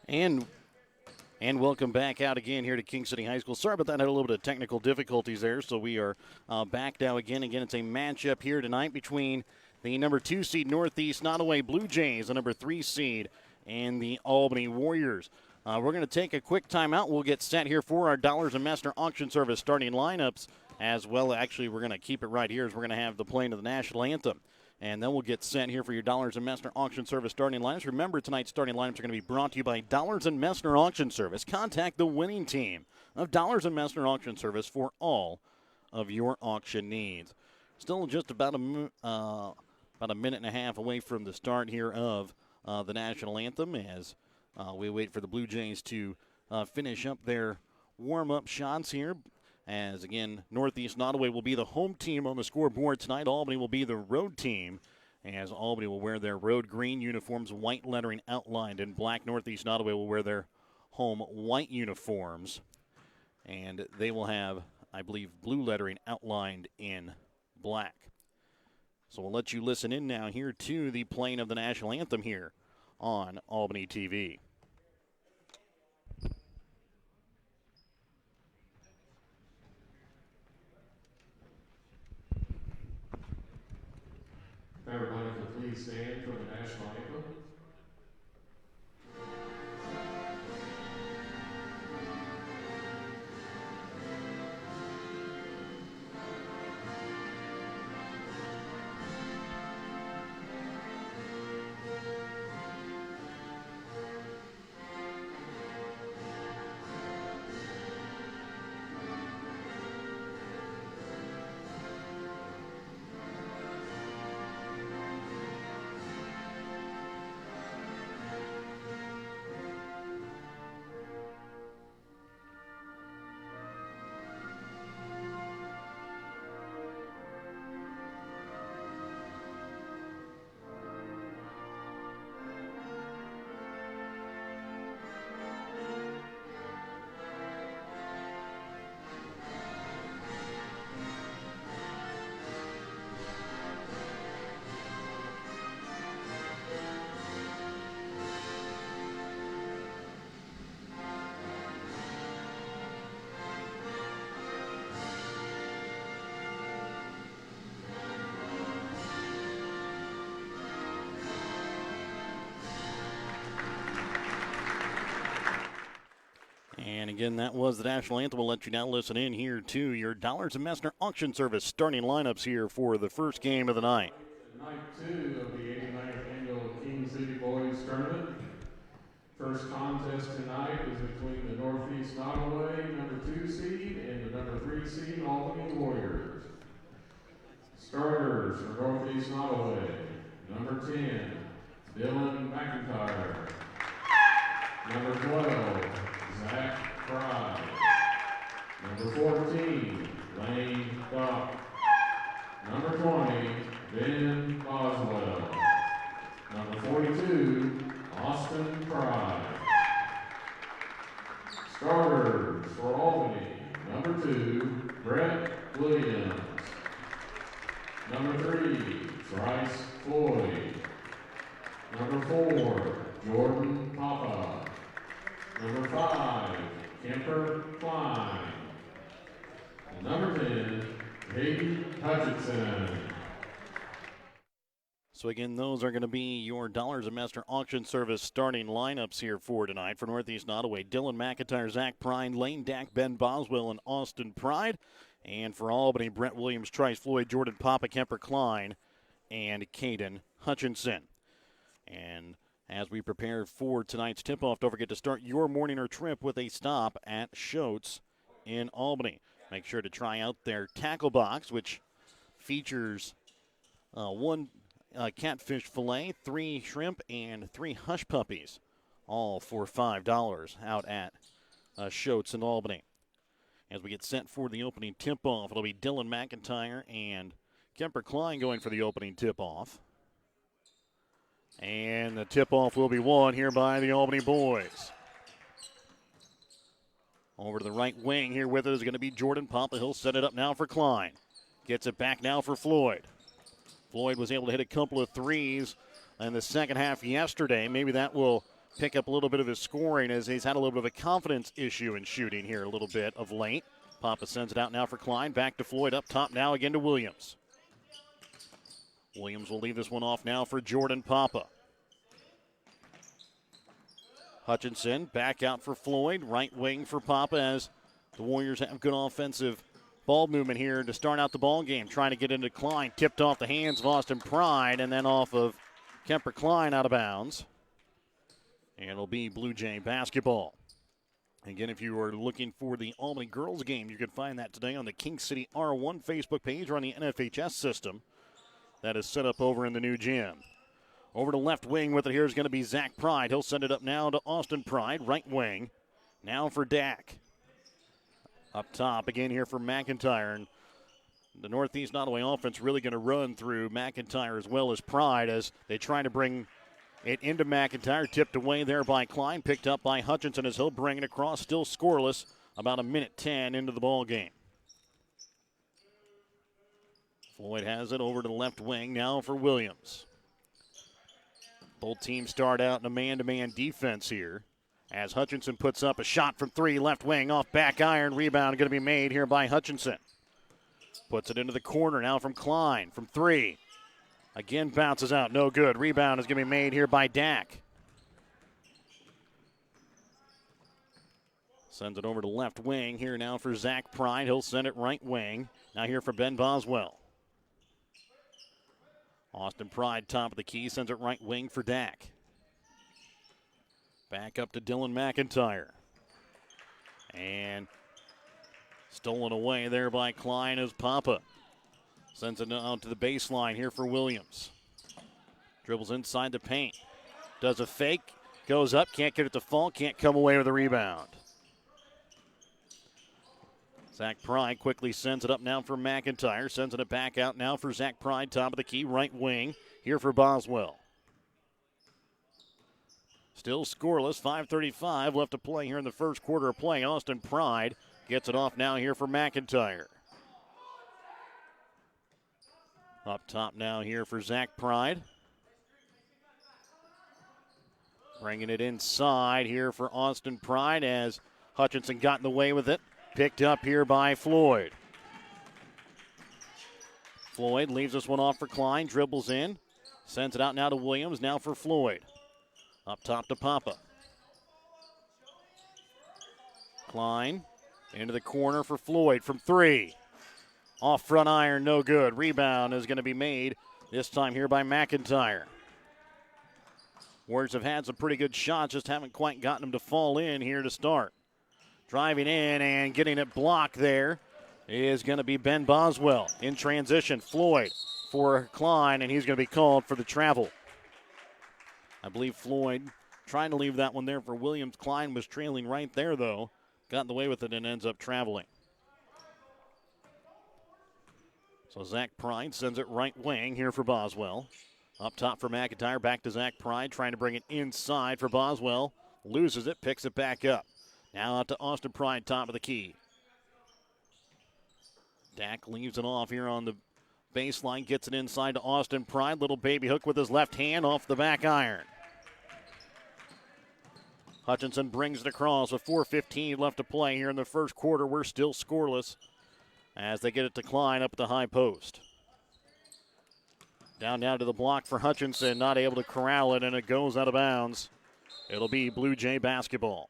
And welcome back out again here to King City High School. Sorry about that. I had a little bit of technical difficulties there, so we are back now again. Again, it's a matchup here tonight between the number 2 seed Northeast Nodaway Blue Jays, the number 3 seed, and the Albany Warriors. We're going to take a quick timeout. We'll get set here for our Dollars and Master Auction Service starting lineups as well. Actually, we're going to keep it right here as we're going to have the playing of the national anthem. And then we'll get set here for your Dollars and Messner Auction Service starting lineups. Remember, tonight's starting lineups are going to be brought to you by Dollars and Messner Auction Service. Contact the winning team of Dollars and Messner Auction Service for all of your auction needs. Still just about a minute and a half away from the start here of the national anthem as we wait for the Blue Jays to finish up their warm-up shots here. As, again, Northeast Nodaway will be the home team on the scoreboard tonight. Albany will be the road team, as Albany will wear their road green uniforms, white lettering outlined in black. Northeast Nodaway will wear their home white uniforms, and they will have, I believe, blue lettering outlined in black. So we'll let you listen in now here to the playing of the national anthem here on Albany TV. Everybody can please stand for the national anthem. And again, that was the national anthem. We'll let you now listen in here to your Dollars and Messner Auction Service starting lineups here for the first game of the night. Night 2 of the 89th annual King City Boys Tournament. First contest tonight is between the Northeast Nodaway number 2 seed and the number 3 seed Albany Warriors. Starters for Northeast Nodaway, number 10, Dylan McIntyre. Number 12, Zach Fry. Number 14, Lane Dock. Number 20, Ben Boswell. Number 42, Austin Pride. Starters for Albany, number 2, Brett Williams. Number 3, Bryce Floyd. Number 4, Jordan Papa. Number 5, Kemper Klein. And number 10, Hayden Hutchinson. So again, those are going to be your Dollars and Master Auction Service starting lineups here for tonight. For Northeast Nodaway, Dylan McIntyre, Zach Pride, Lane Dack, Ben Boswell, and Austin Pride. And for Albany, Brett Williams, Trice Floyd, Jordan Papa, Kemper Klein, and Caden Hutchinson. And as we prepare for tonight's tip-off, don't forget to start your morning or trip with a stop at Shotes in Albany. Make sure to try out their tackle box, which features one catfish fillet, 3 shrimp, and 3 hush puppies, all for $5 out at Shotes in Albany. As we get set for the opening tip-off, it'll be Dylan McIntyre and Kemper Klein going for the opening tip-off. And the tip-off will be won here by the Albany boys. Over to the right wing here with it is going to be Jordan Papa. He'll set it up now for Klein. Gets it back now for Floyd. Floyd was able to hit a couple of threes in the second half yesterday. Maybe that will pick up a little bit of his scoring as he's had a little bit of a confidence issue in shooting here a little bit of late. Papa sends it out now for Klein. Back to Floyd. Up top now again to Williams. Williams will leave this one off now for Jordan Papa. Hutchinson back out for Floyd. Right wing for Papa as the Warriors have good offensive ball movement here to start out the ball game. Trying to get into Klein. Tipped off the hands of Austin Pride and then off of Kemper Klein out of bounds. And it'll be Blue Jay basketball. Again, if you are looking for the Albany girls game, you can find that today on the King City R1 Facebook page or on the NFHS system that is set up over in the new gym. Over to left wing with it here is going to be Zach Pride. He'll send it up now to Austin Pride, right wing. Now for Dak. Up top again here for McIntyre. And the Northeast Nodaway offense really going to run through McIntyre as well as Pride as they try to bring it into McIntyre. Tipped away there by Klein. Picked up by Hutchinson as he'll bring it across. Still scoreless. About a minute 10 into the ball game. Floyd has it over to the left wing now for Williams. Both teams start out in a man-to-man defense here as Hutchinson puts up a shot from three, left wing off back iron. Rebound going to be made here by Hutchinson. Puts it into the corner now from Klein from three. Again bounces out, no good. Rebound is going to be made here by Dak. Sends it over to left wing here now for Zach Pride. He'll send it right wing. Now here for Ben Boswell. Austin Pride, top of the key, sends it right wing for Dak. Back up to Dylan McIntyre. And stolen away there by Klein as Papa. Sends it out to the baseline here for Williams. Dribbles inside the paint. Does a fake, goes up, can't get it to fall, can't come away with a rebound. Zach Pride quickly sends it up now for McIntyre. Sends it back out now for Zach Pride, top of the key, right wing. Here for Boswell. Still scoreless, 5:35 left to play here in the first quarter of play. Austin Pride gets it off now here for McIntyre. Up top now here for Zach Pride. Bringing it inside here for Austin Pride as Hutchinson got in the way with it. Picked up here by Floyd. Floyd leaves this one off for Klein. Dribbles in. Sends it out now to Williams. Now for Floyd. Up top to Papa. Klein into the corner for Floyd from three. Off front iron, no good. Rebound is going to be made this time here by McIntyre. Warriors have had some pretty good shots, just haven't quite gotten them to fall in here to start. Driving in and getting it blocked there is going to be Ben Boswell. In transition, Floyd for Klein, and he's going to be called for the travel. I believe Floyd trying to leave that one there for Williams. Klein was trailing right there, though. Got in the way with it and ends up traveling. So Zach Pride sends it right wing here for Boswell. Up top for McIntyre, back to Zach Pride, trying to bring it inside for Boswell. Loses it, picks it back up. Now out to Austin Pride, top of the key. Dak leaves it off here on the baseline, gets it inside to Austin Pride. Little baby hook with his left hand off the back iron. Hutchinson brings it across with 4:15 left to play here in the first quarter. We're still scoreless as they get it to Klein up at the high post. Down to the block for Hutchinson, not able to corral it, and it goes out of bounds. It'll be Blue Jay basketball.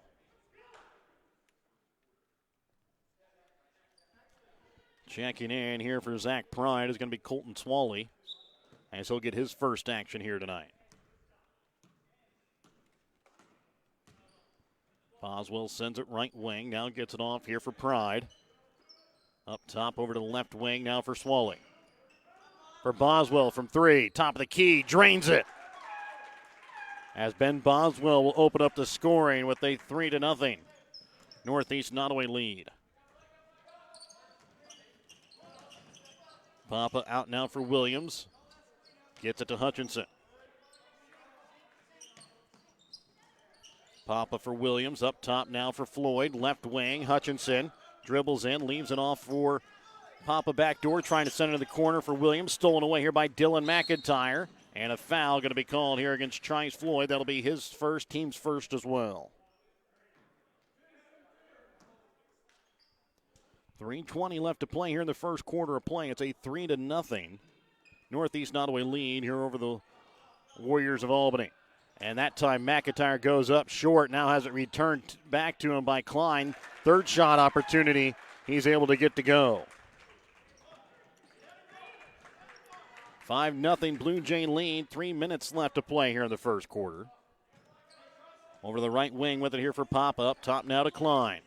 Checking in here for Zach Pride is going to be Colton Swally, as he'll get his first action here tonight. Boswell sends it right wing, now gets it off here for Pride. Up top over to the left wing now for Swally. For Boswell from three, top of the key, drains it. As Ben Boswell will open up the scoring with a 3-0 Northeast Nodaway lead. Papa out now for Williams. Gets it to Hutchinson. Papa for Williams. Up top now for Floyd. Left wing. Hutchinson dribbles in. Leaves it off for Papa backdoor. Trying to send it in the corner for Williams. Stolen away here by Dylan McIntyre. And a foul going to be called here against Trice Floyd. That'll be his first, team's first as well. 3:20 left to play here in the first quarter of play. It's a 3-0 Northeast Nodaway lead here over the Warriors of Albany. And that time McIntyre goes up short. Now has it returned back to him by Klein. Third shot opportunity. He's able to get to go. 5-0 Blue Jay lead. 3 minutes left to play here in the first quarter. Over the right wing with it here for Papa. Up top now to Klein.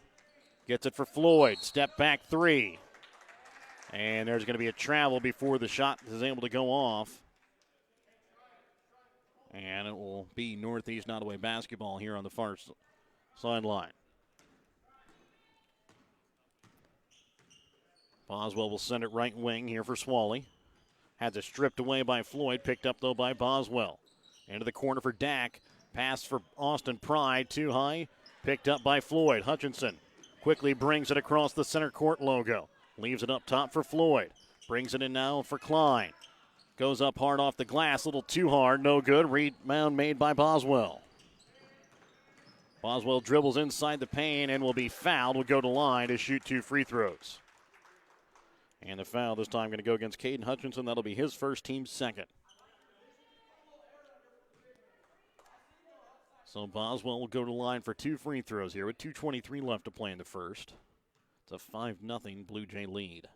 Gets it for Floyd. Step back three. And there's going to be a travel before the shot is able to go off. And it will be Northeast Nodaway basketball here on the far sideline. Boswell will send it right wing here for Swally. Has it stripped away by Floyd. Picked up, though, by Boswell. Into the corner for Dak. Pass for Austin Pride. Too high. Picked up by Floyd. Hutchinson quickly brings it across the center court logo. Leaves it up top for Floyd. Brings it in now for Klein. Goes up hard off the glass. A little too hard. No good. Rebound made by Boswell. Boswell dribbles inside the paint and will be fouled. Will go to line to shoot 2 free throws. And the foul this time going to go against Caden Hutchinson. That'll be his first, team's second. So Boswell will go to line for 2 free throws here with 2:23 left to play in the first. It's a 5-0 Blue Jay lead.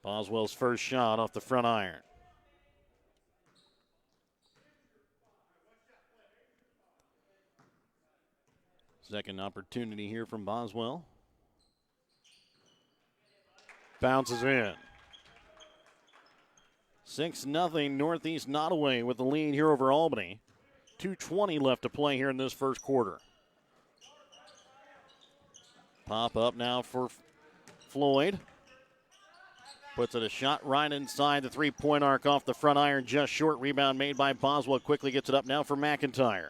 Boswell's first shot off the front iron. Second opportunity here from Boswell. Bounces in. 6-0 Northeast Nodaway with the lead here over Albany. 2:20 left to play here in this first quarter. Pop up now for Floyd. Puts it a shot right inside the three-point arc off the front iron, just short. Rebound made by Boswell. Quickly gets it up now for McIntyre.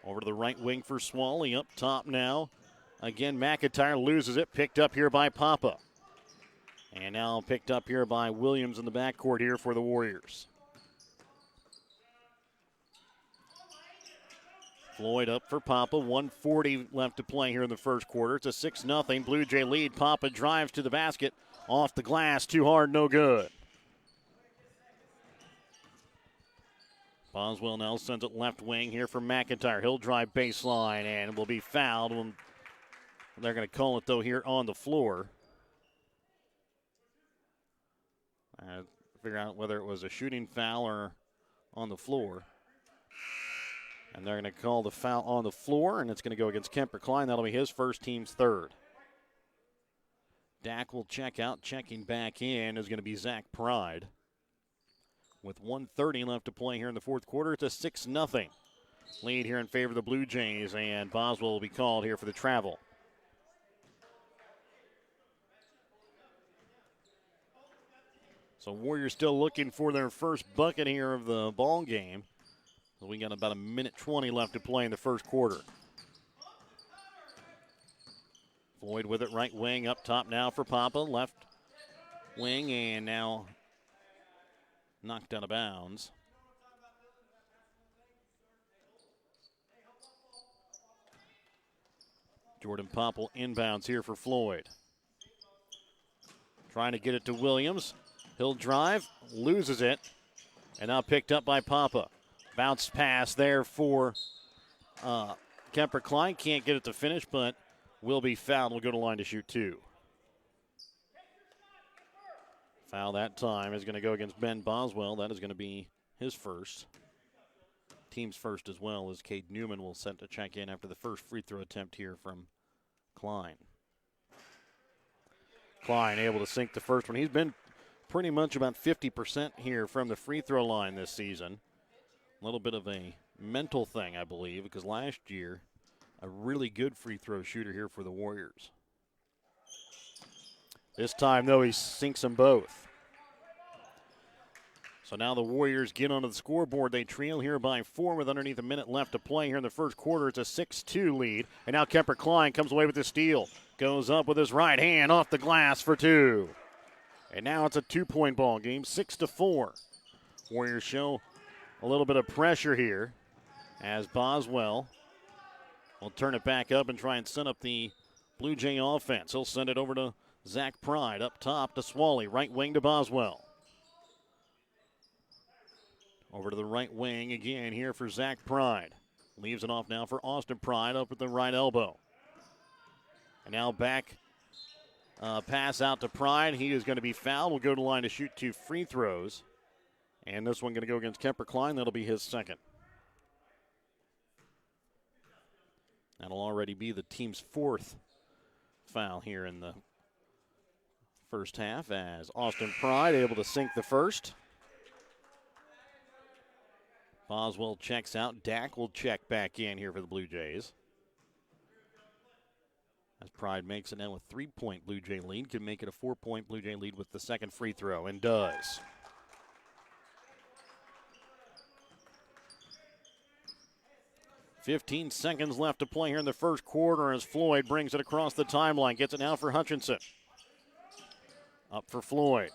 Over to the right wing for Swally. Up top now. Again, McIntyre loses it. Picked up here by Papa. And now picked up here by Williams in the backcourt here for the Warriors. Floyd up for Papa. 1:40 left to play here in the first quarter. It's a 6-0 Blue Jay lead. Papa drives to the basket. Off the glass. Too hard. No good. Boswell now sends it left wing here for McIntyre. He'll drive baseline and will be fouled. They're going to call it, though, here on the floor. Figure out whether it was a shooting foul or on the floor. And they're going to call the foul on the floor, and it's going to go against Kemper Klein. That'll be his first, team's third. Dak will check out. Checking back in is going to be Zach Pride. With 1:30 left to play here in the fourth quarter, it's a 6-0 lead here in favor of the Blue Jays, and Boswell will be called here for the travel. So Warriors still looking for their first bucket here of the ball game. So we got about a minute 20 left to play in the first quarter. Floyd with it right wing up top now for Papa. Left wing and now knocked out of bounds. Jordan Popple inbounds here for Floyd. Trying to get it to Williams. He'll drive, loses it, and now picked up by Papa. Bounce pass there for Kemper Klein. Can't get it to finish, but will be fouled. Will go to line to shoot 2. Foul that time is going to go against Ben Boswell. That is going to be his first. Team's first as well, as Cade Newman will send to check in after the first free throw attempt here from Klein. Klein able to sink the first one. He's been pretty much about 50% here from the free throw line this season. A little bit of a mental thing, I believe, because last year, a really good free throw shooter here for the Warriors. This time, though, he sinks them both. So now the Warriors get onto the scoreboard. They trail here by 4 with underneath a minute left to play here in the first quarter. It's a 6-2 lead. And now Kemper Klein comes away with the steal. Goes up with his right hand off the glass for 2. And now it's a 2-point ball game, 6-4. Warriors show a little bit of pressure here as Boswell will turn it back up and try and set up the Blue Jay offense. He'll send it over to Zach Pride up top to Swally, right wing to Boswell. Over to the right wing again here for Zach Pride. Leaves it off now for Austin Pride up at the right elbow. And now back pass out to Pride. He is going to be fouled. Will go to the line to shoot 2 free throws. And this one going to go against Kemper Klein. That'll be his second. That'll already be the team's 4th foul here in the first half as Austin Pride able to sink the first. Boswell checks out. Dak will check back in here for the Blue Jays. As Pride makes it now a 3-point Blue Jay lead. Can make it a 4-point Blue Jay lead with the second free throw, and does. "15 seconds left to play here in the first quarter as Floyd brings it across the timeline. Gets it now for Hutchinson. Up for Floyd.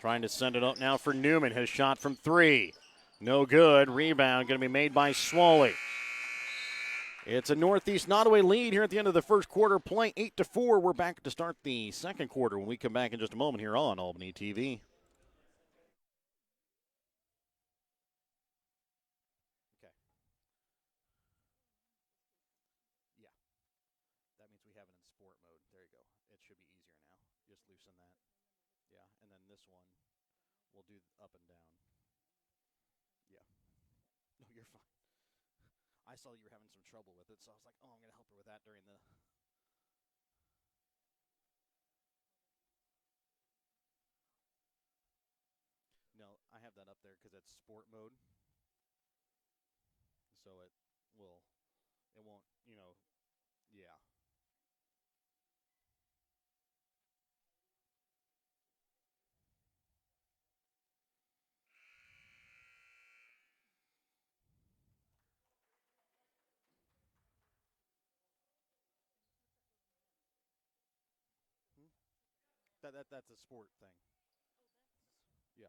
Trying to send it up now for Newman. His shot from 3. No good. Rebound going to be made by Swally. It's a Northeast Nodaway lead here at the end of the first quarter. Play 8-4. We're back to start the second quarter when we come back in just a moment here on Albany TV. Okay. Yeah. That means we have it in sport mode. There you go. It should be easier now. Just loosen that. Yeah. And then this one we'll do up and down. Yeah. No, you're fine. I saw you were having some trouble with it, so I was like, oh, I'm going to help her with that during the... No, I have that up there because it's sport mode. So it won't, yeah. That's a sport thing. Yeah.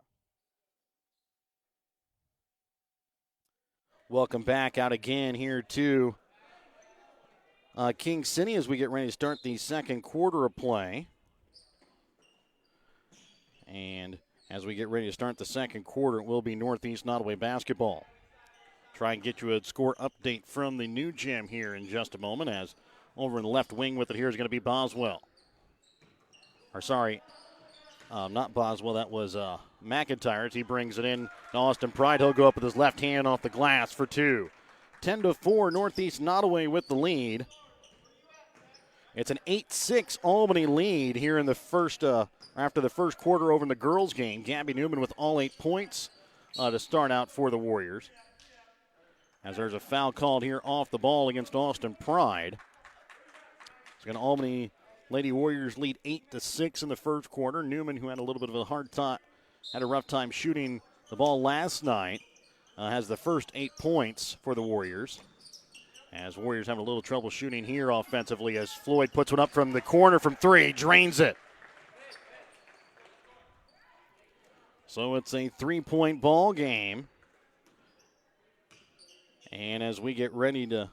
Welcome back out again here to King City as we get ready to start the second quarter of play. And as we get ready to start the second quarter, it will be Northeast Nodaway basketball. Try and get you a score update from the new gym here in just a moment, as over in the left wing with it here is going to be Boswell. Or sorry, not Boswell, that was McIntyre as he brings it in to Austin Pride. He'll go up with his left hand off the glass for 2. 10-4, Northeast Nodaway with the lead. It's an 8-6 Albany lead here in the first, after the first quarter over in the girls' game. Gabby Newman with all 8 points to start out for the Warriors. As there's a foul called here off the ball against Austin Pride. It's going to Albany Lady Warriors lead 8-6 in the first quarter. Newman, who had a little bit of a hard time, had a rough time shooting the ball last night, has the first 8 points for the Warriors. As Warriors having a little trouble shooting here offensively as Floyd puts one up from the corner from 3, drains it. So it's a 3-point ball game. And as we get ready to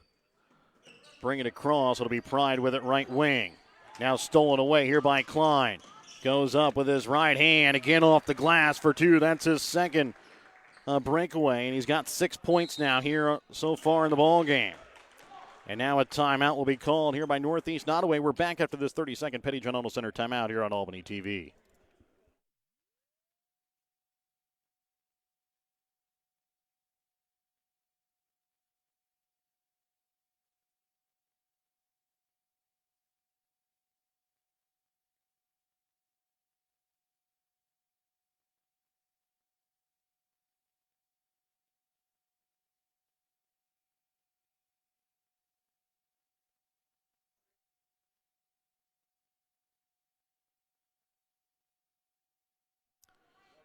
bring it across, it'll be Pride with it right wing. Now stolen away here by Klein. Goes up with his right hand, again off the glass for 2. That's his second breakaway, and he's got 6 points now here so far in the ball game. And now a timeout will be called here by Northeast Nodaway. We're back after this 30-second Petty John Auto Center timeout here on Albany TV.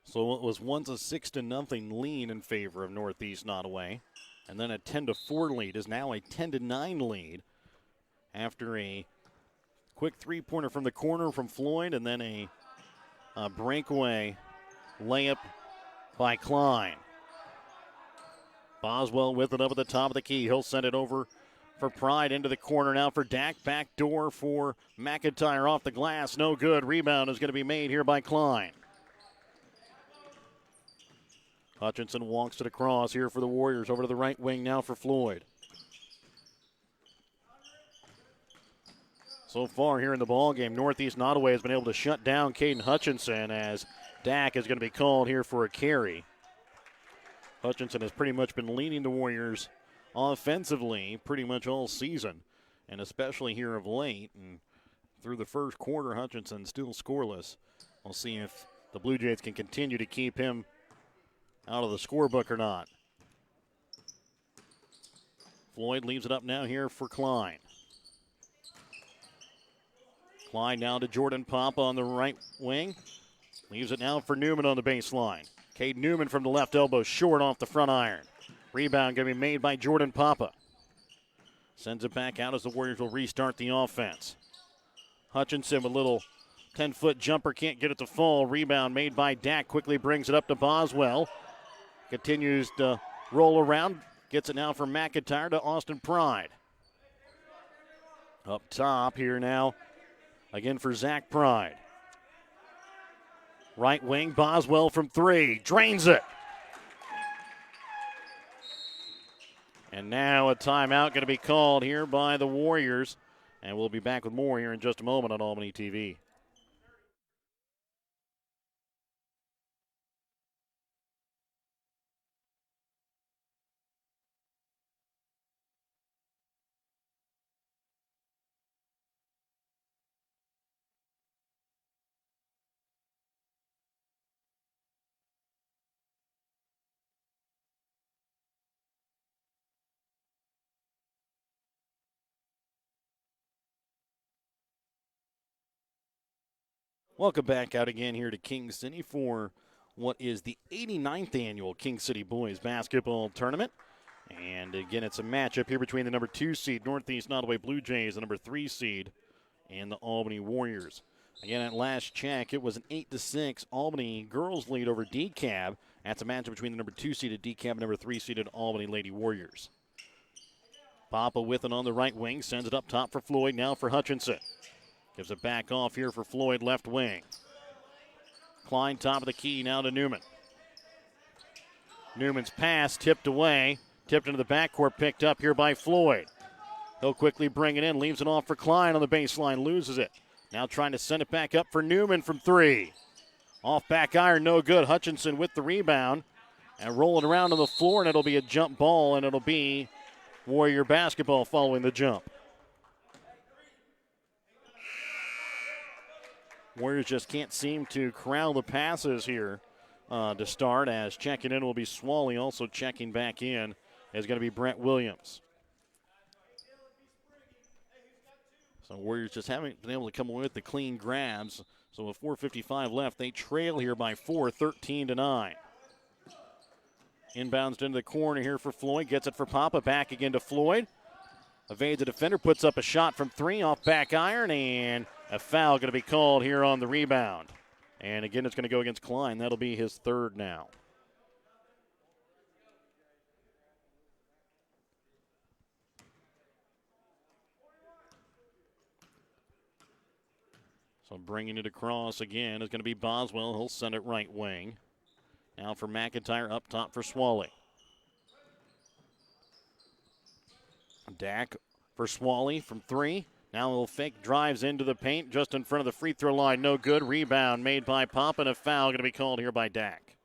So it was once a 6-0 lead in favor of Northeast Nodaway. And then a 10-4 lead is now a 10-9 lead after a quick three-pointer from the corner from Floyd, and then a breakaway layup by Klein. Boswell with it up at the top of the key. He'll send it over for Pride into the corner now for Dak. Back door for McIntyre off the glass. No good. Rebound is going to be made here by Klein. Hutchinson walks it across here for the Warriors. Over to the right wing now for Floyd. So far here in the ballgame, Northeast Nodaway has been able to shut down Caden Hutchinson as Dak is going to be called here for a carry. Hutchinson has pretty much been leading the Warriors offensively pretty much all season, and especially here of late. And through the first quarter, Hutchinson still scoreless. We'll see if the Blue Jays can continue to keep him out of the scorebook or not. Floyd leaves it up now here for Klein. Klein now to Jordan Papa on the right wing. Leaves it now for Newman on the baseline. Cade Newman from the left elbow, short off the front iron. Rebound going to be made by Jordan Papa. Sends it back out as the Warriors will restart the offense. Hutchinson with a little 10-foot jumper, can't get it to fall. Rebound made by Dak, quickly brings it up to Boswell. Continues to roll around, gets it now from McIntyre to Austin Pride. Up top here now, again for Zach Pride. Right wing, Boswell from three, drains it. And now a timeout going to be called here by the Warriors. And we'll be back with more here in just a moment on Albany TV. Welcome back out again here to King City for what is the 89th annual King City Boys Basketball Tournament. And again, it's a matchup here between the number 2 seed Northeast Nodaway Blue Jays, the number 3 seed, and the Albany Warriors. Again, at last check, it was an 8-6 Albany girls lead over DeKalb. That's a matchup between the number 2 seeded DeKalb and number 3 seeded Albany Lady Warriors. Papa with it on the right wing, sends it up top for Floyd, now for Hutchinson. Gives it back off here for Floyd, left wing. Klein, top of the key, now to Newman. Newman's pass tipped away, tipped into the backcourt, picked up here by Floyd. He'll quickly bring it in, leaves it off for Klein on the baseline, loses it. Now trying to send it back up for Newman from three. Off back iron, no good. Hutchinson with the rebound and rolling around on the floor, and it'll be a jump ball, and it'll be Warrior basketball following the jump. Warriors just can't seem to corral the passes here to start, as checking in will be Swally. Also checking back in is going to be Brent Williams. So Warriors just haven't been able to come away with the clean grabs. So with 4:55 left, they trail here by 4, 13-9. Inbounds into the corner here for Floyd. Gets it for Papa. Back again to Floyd. Evades the defender. Puts up a shot from three off back iron, and a foul going to be called here on the rebound. And again, it's going to go against Klein. That'll be his third now. So bringing it across again is going to be Boswell. He'll send it right wing. Now for McIntyre, up top for Swally. Dak for Swally from three. Now he'll fake, drives into the paint just in front of the free throw line. No good. Rebound made by Pop, and a foul going to be called here by Dak.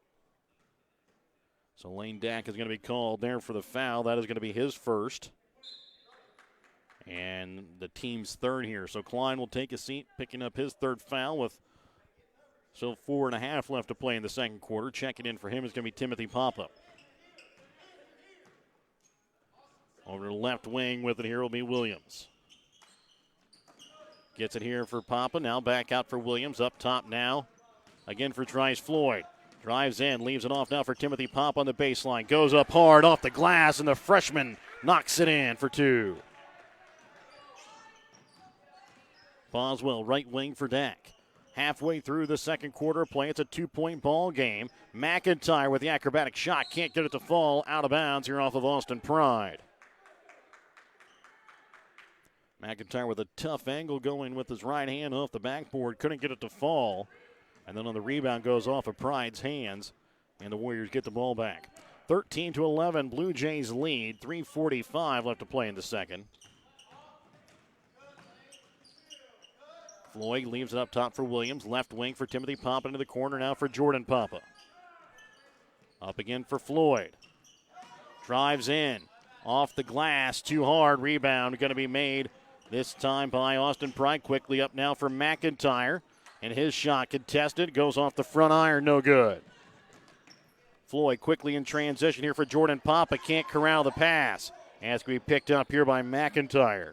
So Lane Dak is going to be called there for the foul. That is going to be his first. And the team's third here. So Klein will take a seat, picking up his third foul with still 4.5 left to play in the second quarter. Checking in for him is going to be Timothy Papa. Over to the left wing with it here will be Williams. Gets it here for Papa. Now back out for Williams. Up top now. Again for Trice Floyd. Drives in. Leaves it off now for Timothy Papa on the baseline. Goes up hard off the glass, and the freshman knocks it in for two. Boswell, right wing for Dak. Halfway through the second quarter of play, it's a 2-point ball game. McIntyre with the acrobatic shot, can't get it to fall, out of bounds here off of Austin Pride. McIntyre with a tough angle going with his right hand off the backboard, couldn't get it to fall. And then on the rebound goes off of Pride's hands, and the Warriors get the ball back. 13-11, Blue Jays lead, 3:45 left to play in the second. Floyd leaves it up top for Williams. Left wing for Timothy Papa into the corner now for Jordan Papa. Up again for Floyd. Drives in. Off the glass. Too hard. Rebound going to be made this time by Austin Pride. Quickly up now for McIntyre. And his shot contested. Goes off the front iron. No good. Floyd quickly in transition here for Jordan Papa. Can't corral the pass. And it's going to be picked up here by McIntyre.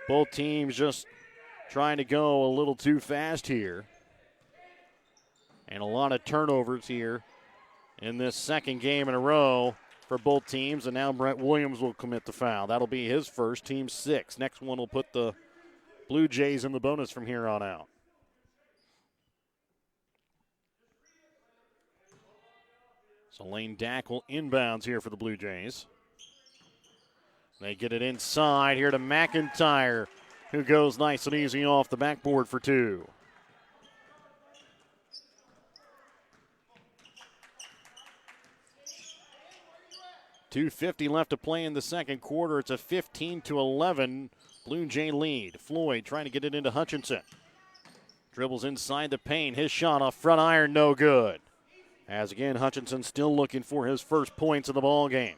Both teams just trying to go a little too fast here. And a lot of turnovers here in this second game in a row for both teams. And now Brett Williams will commit the foul. That'll be his first, team 6. Next one will put the Blue Jays in the bonus from here on out. So Lane Dak will inbounds here for the Blue Jays. They get it inside here to McIntyre, who goes nice and easy off the backboard for 2. .250 left to play in the second quarter. It's a 15-11 Blue Jay lead. Floyd trying to get it into Hutchinson. Dribbles inside the paint. His shot off front iron, no good. As again, Hutchinson still looking for his first points of the ball game.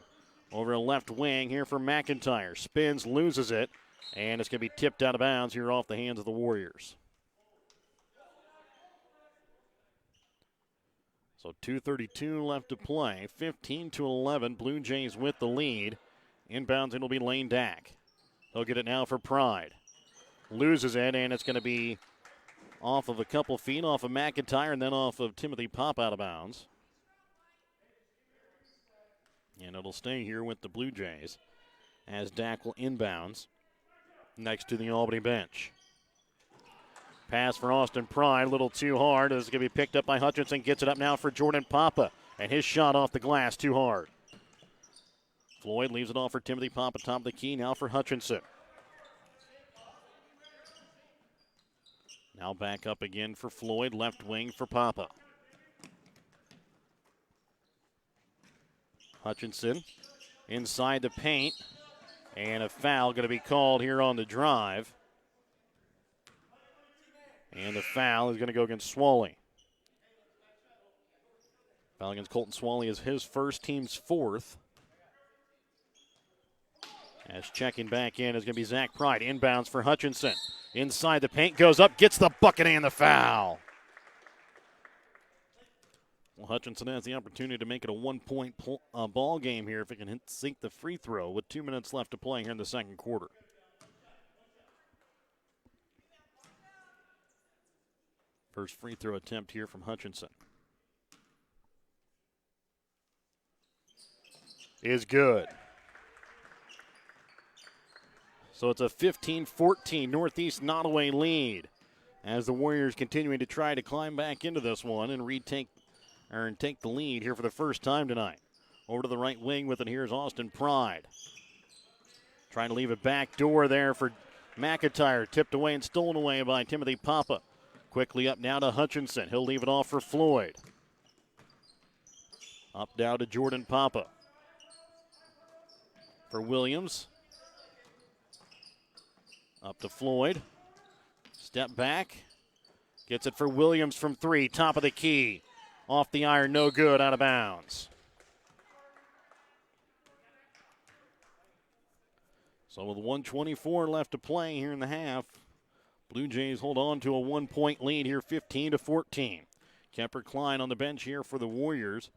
Over a left wing here for McIntyre. Spins, loses it, and it's going to be tipped out of bounds here off the hands of the Warriors. So 2:32 left to play. 15-11, Blue Jays with the lead. Inbounds, it'll be Lane Dak. He'll get it now for Pride. Loses it, and it's going to be off of a couple feet, off of McIntyre, and then off of Timothy Pop out of bounds. And it'll stay here with the Blue Jays as Dak will inbounds next to the Albany bench. Pass for Austin Pride, a little too hard. It's going to be picked up by Hutchinson. Gets it up now for Jordan Papa, and his shot off the glass, too hard. Floyd leaves it off for Timothy Papa, top of the key, now for Hutchinson. Now back up again for Floyd, left wing for Papa. Hutchinson inside the paint, and a foul going to be called here on the drive. And the foul is going to go against Swally. Foul against Colton Swally is his first, team's 4th. As checking back in is going to be Zach Pride. Inbounds for Hutchinson. Inside the paint, goes up, gets the bucket and the foul. Well, Hutchinson has the opportunity to make it a 1-point ball game here if it can sink the free throw with 2 minutes left to play here in the second quarter. First free throw attempt here from Hutchinson is good. So it's a 15-14 Northeast Nodaway lead as the Warriors continuing to try to climb back into this one and take the lead here for the first time tonight. Over to the right wing with it here is Austin Pride. Trying to leave a back door there for McIntyre. Tipped away and stolen away by Timothy Papa. Quickly up now to Hutchinson. He'll leave it off for Floyd. Up now to Jordan Papa. For Williams. Up to Floyd. Step back. Gets it for Williams from 3. Top of the key. Off the iron, no good, out of bounds. So with 1:24 left to play here in the half, Blue Jays hold on to a 1-point lead here, 15-14. Kemper Klein on the bench here for the Warriors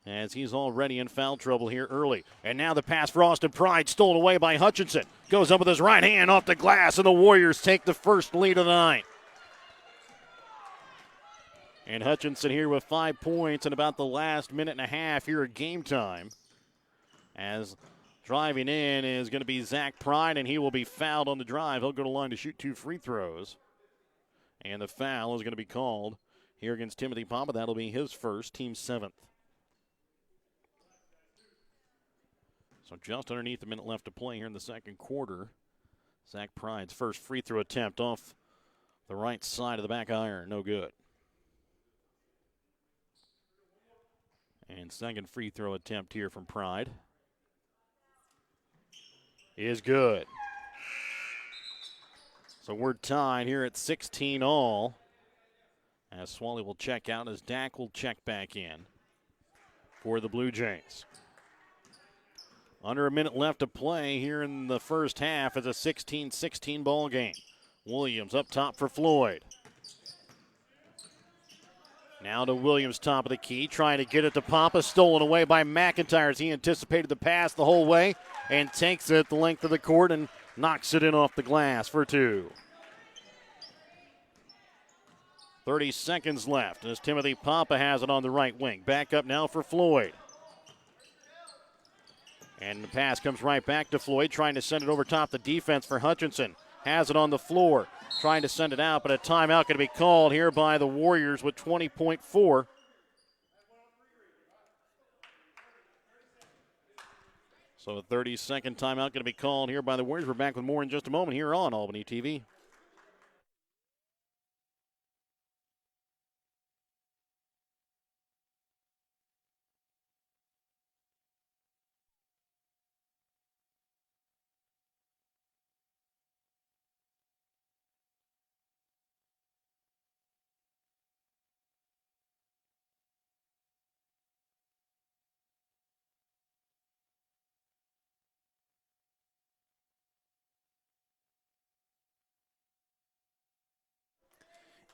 as he's already in foul trouble here early. And now the pass for Austin Pride, stolen away by Hutchinson. Goes up with his right hand off the glass, and the Warriors take the first lead of the night. And Hutchinson here with 5 points in about the last minute and a half here at game time. As Driving in is going to be Zach Pride, and he will be fouled on the drive. He'll go to the line to shoot 2 free throws. And the foul is going to be called here against Timothy Papa. That'll be his first, team 7th. So just underneath a minute left to play here in the second quarter. Zach Pride's first free throw attempt off the right side of the back iron. No good. And second free throw attempt here from Pride is good. So we're tied here at 16 all. As Swally will check out, as Dak will check back in for the Blue Jays. Under a minute left to play here in the first half. It's a 16-16 ball game. Williams up top for Floyd. Now to Williams, top of the key, trying to get it to Papa. Stolen away by McIntyre as he anticipated the pass the whole way and takes it the length of the court and knocks it in off the glass for 2. 30 seconds left as Timothy Papa has it on the right wing. Back up now for Floyd. And the pass comes right back to Floyd, trying to send it over top the defense for Hutchinson. Has it on the floor, trying to send it out, but a timeout going to be called here by the Warriors with 20.4. So a 30-second timeout going to be called here by the Warriors. We're back with more in just a moment here on Albany TV.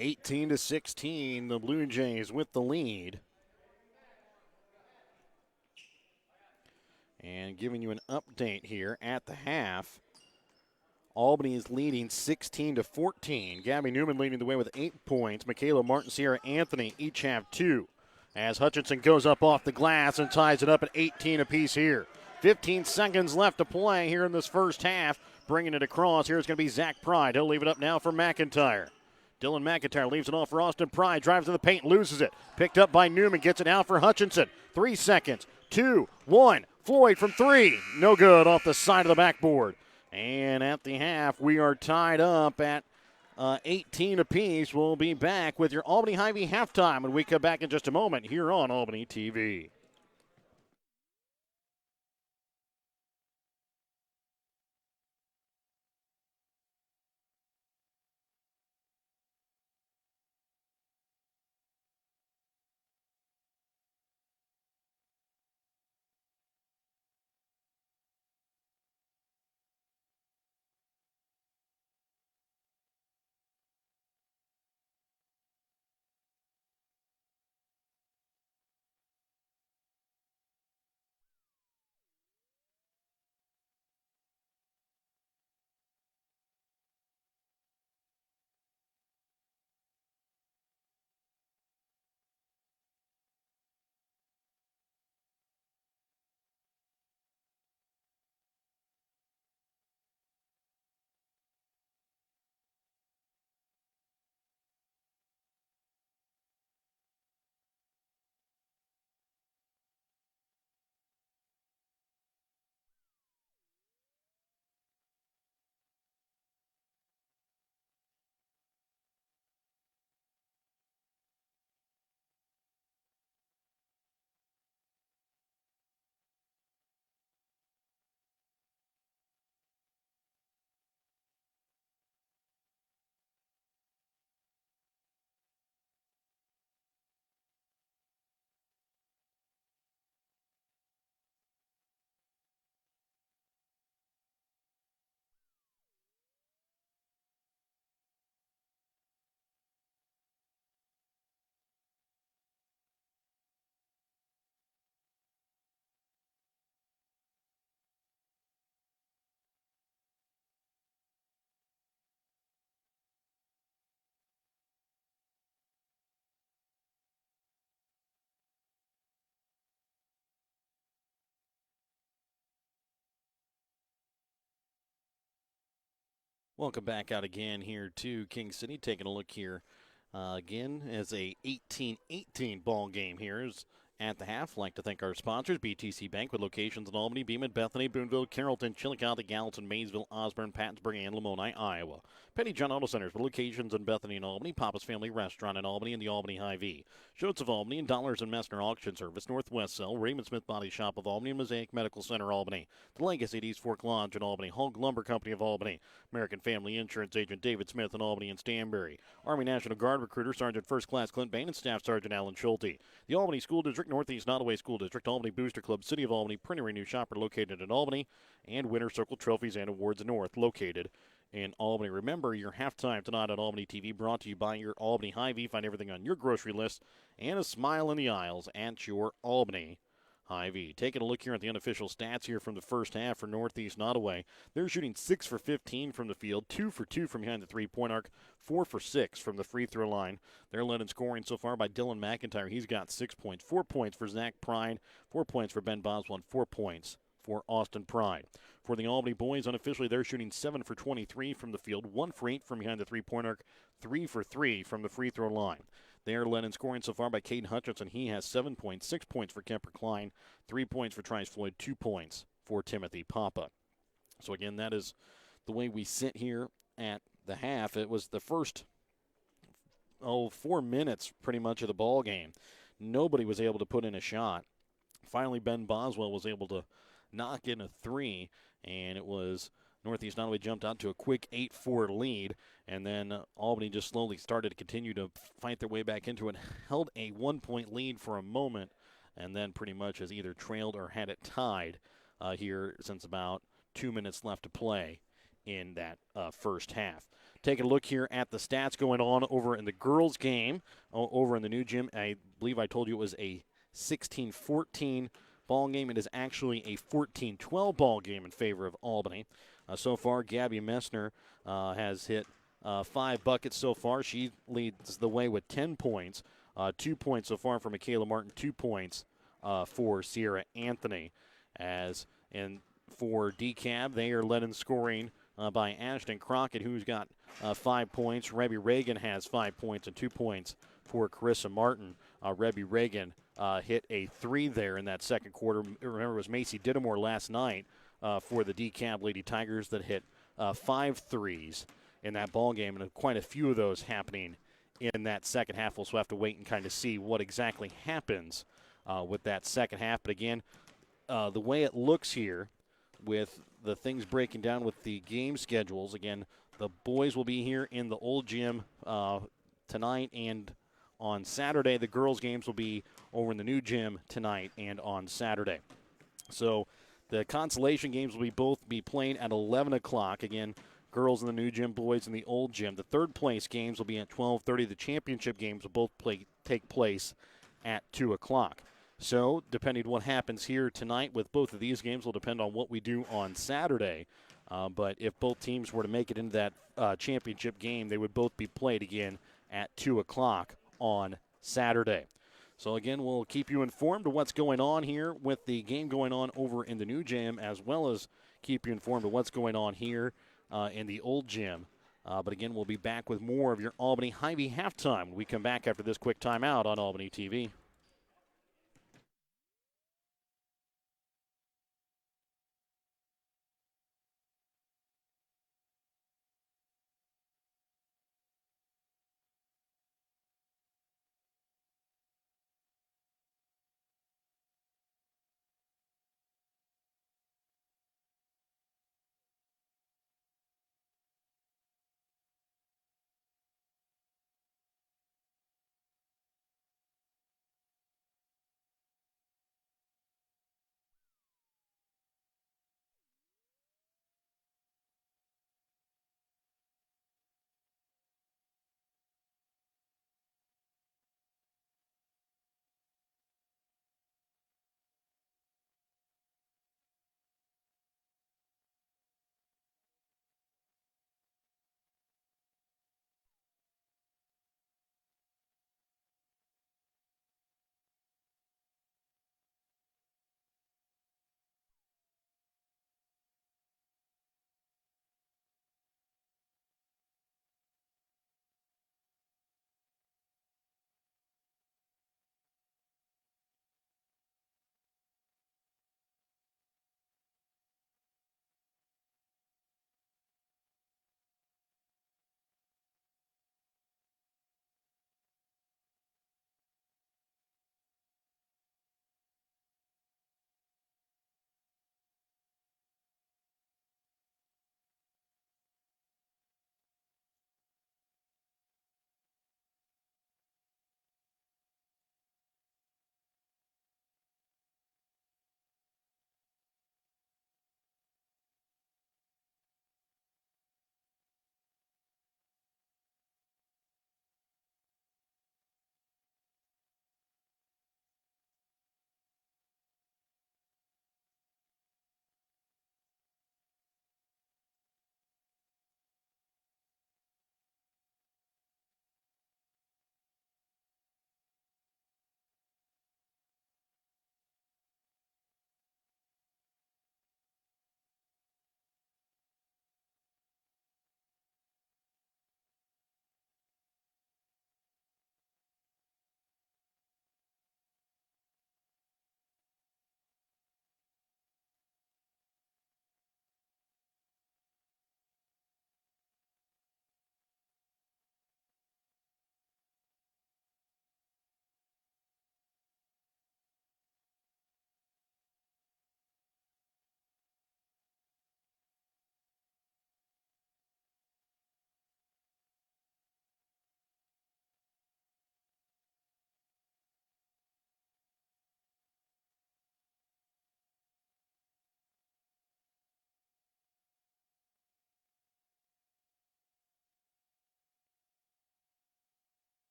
(18 to 16), the Blue Jays with the lead. And giving you an update here at the half. Albany is leading 16 to 14. Gabby Newman leading the way with 8 points. Michaela Martin, Sierra Anthony each have 2. As Hutchinson goes up off the glass and ties it up at 18 apiece here. 15 seconds left to play here in this first half. Bringing it across. Here's going to be Zach Pride. He'll leave it up now for McIntyre. Dylan McIntyre leaves it off for Austin Pride. Drives to the paint, loses it. Picked up by Newman, gets it out for Hutchinson. 3 seconds. 2, 1. Floyd from 3. No good, off the side of the backboard. And at the half, we are tied up at 18 apiece. We'll be back with your Albany Hy-Vee halftime when we come back in just a moment here on Albany TV. Welcome back out again here to King City. Taking a look here again as a 18-18 ball game here is at the half. Like to thank our sponsors, BTC Bank with locations in Albany, Beeman, Bethany, Boonville, Carrollton, Chillicothe, Gallatin, Maysville, Osborne, Pattonsburg, and Lamoni, Iowa. Penny John Auto Centers with locations in Bethany and Albany, Papa's Family Restaurant in Albany, and the Albany Hy-Vee. Schultz of Albany and Dollars and Messner Auction Service, Northwest Cell, Raymond Smith Body Shop of Albany, and Mosaic Medical Center Albany. The Legacy at East Fork Lodge in Albany, Hog Lumber Company of Albany, American Family Insurance Agent David Smith in Albany and Stanberry, Army National Guard Recruiter Sergeant First Class Clint Bain and Staff Sergeant Alan Schulte. The Albany School District, Northeast Nodaway School District, Albany Booster Club, City of Albany, Printer Renew Shopper located in Albany, and Winter Circle Trophies and Awards North located in Albany. Remember, your halftime tonight on Albany TV brought to you by your Albany Hy-Vee. Find everything on your grocery list and a smile in the aisles at your Albany Hy-Vee. Taking a look here at the unofficial stats here from the first half for Northeast Nodaway. They're shooting 6 for 15 from the field, 2 for 2 from behind the three-point arc, 4 for 6 from the free throw line. They're led in scoring so far by Dylan McIntyre. He's got 6 points, 4 points for Zach Pride, 4 points for Ben Boswell, and 4 points for Austin Pride. For the Albany boys, unofficially, they're shooting 7 for 23 from the field, 1 for 8 from behind the three-point arc, 3 for 3 from the free throw line. They are led in scoring so far by Caden Hutchinson. He has 7 points, 6 points for Kemper Klein, 3 points for Trice Floyd, 2 points for Timothy Papa. So again, that is the way we sit here at the half. It was the first 4 minutes pretty much of the ball game. Nobody was able to put in a shot. Finally, Ben Boswell was able to knock in a 3, and it was Northeast Nodaway jumped out to a quick 8-4 lead, and then Albany just slowly started to continue to fight their way back into it, held a 1-point lead for a moment, and then pretty much has either trailed or had it tied here since about 2 minutes left to play in that first half. Taking a look here at the stats going on over in the girls' game, over in the new gym. I believe I told you it was a 16-14 ball game. It is actually a 14-12 ball game in favor of Albany. So far, Gabby Messner has hit 5 buckets so far. She leads the way with 10 points. 2 points so far for Michaela Martin, 2 points for Sierra Anthony. And for DeKalb, they are led in scoring by Ashton Crockett, who's got 5 points. Rebby Reagan has 5 points and 2 points for Carissa Martin. Rebby Reagan hit a 3 there in that second quarter. Remember, it was Macy Dittamore last night for the DeKalb Lady Tigers that hit 5 threes in that ball game, and quite a few of those happening in that second half. We'll also have to wait and kind of see what exactly happens with that second half. But again, the way it looks here with the things breaking down with the game schedules, again, the boys will be here in the old gym tonight and on Saturday. The girls' games will be over in the new gym tonight and on Saturday. So the consolation games will both be playing at 11 o'clock. Again, girls in the new gym, boys in the old gym. The third place games will be at 12:30. The championship games will both take place at 2 o'clock. So depending on what happens here tonight with both of these games will depend on what we do on Saturday. But if both teams were to make it into that championship game, they would both be played again at 2 o'clock on Saturday. So, again, we'll keep you informed of what's going on here with the game going on over in the new gym, as well as keep you informed of what's going on here in the old gym. But, again, we'll be back with more of your Albany Hy-Vee halftime when we come back after this quick timeout on Albany TV.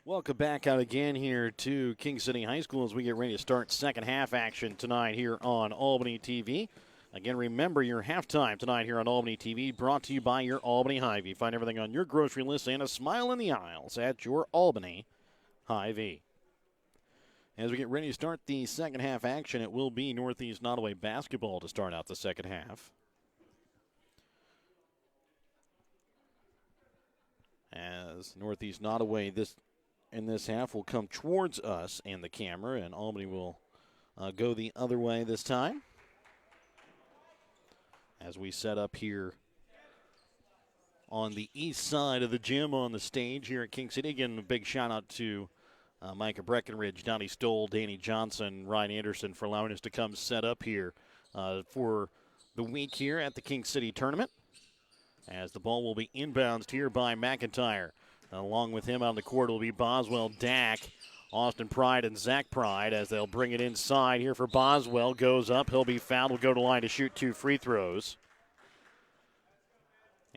Welcome back out again here to King City High School as we get ready to start second half action tonight here on Albany TV. Again, remember your halftime tonight here on Albany TV, brought to you by your Albany Hy-Vee. Find everything on your grocery list and a smile in the aisles at your Albany Hy-Vee. As we get ready to start the second half action, it will be Northeast Nodaway basketball to start out the second half. As Northeast Nodaway in this half will come towards us and the camera, and Albany will go the other way this time. As we set up here on the east side of the gym on the stage here at King City. Again, a big shout out to Micah Breckenridge, Donnie Stoll, Danny Johnson, Ryan Anderson for allowing us to come set up here for the week here at the King City tournament. As the ball will be inbounds here by McIntyre. Along with him on the court will be Boswell, Dak, Austin Pride, and Zach Pride as they'll bring it inside here for Boswell. Goes up. He'll be fouled. Will go to line to shoot 2 free throws.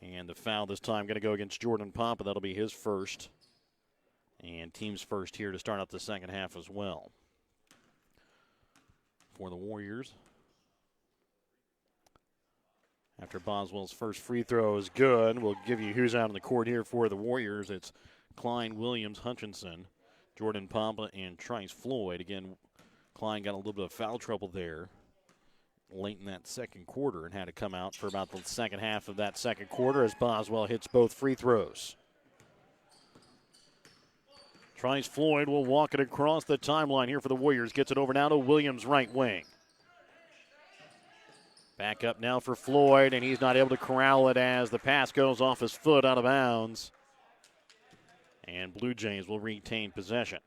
And the foul this time going to go against Jordan Papa. That'll be his first. And team's first here to start out the second half as well. For the Warriors. After Boswell's first free throw is good, we'll give you who's out on the court here for the Warriors. It's Klein, Williams, Hutchinson, Jordan Papa, and Trice Floyd. Again, Klein got a little bit of foul trouble there late in that second quarter and had to come out for about the second half of that second quarter as Boswell hits both free throws. Trice Floyd will walk it across the timeline here for the Warriors. Gets it over now to Williams, right wing. Back up now for Floyd, and he's not able to corral it as the pass goes off his foot out of bounds. And Blue Jays will retain possession.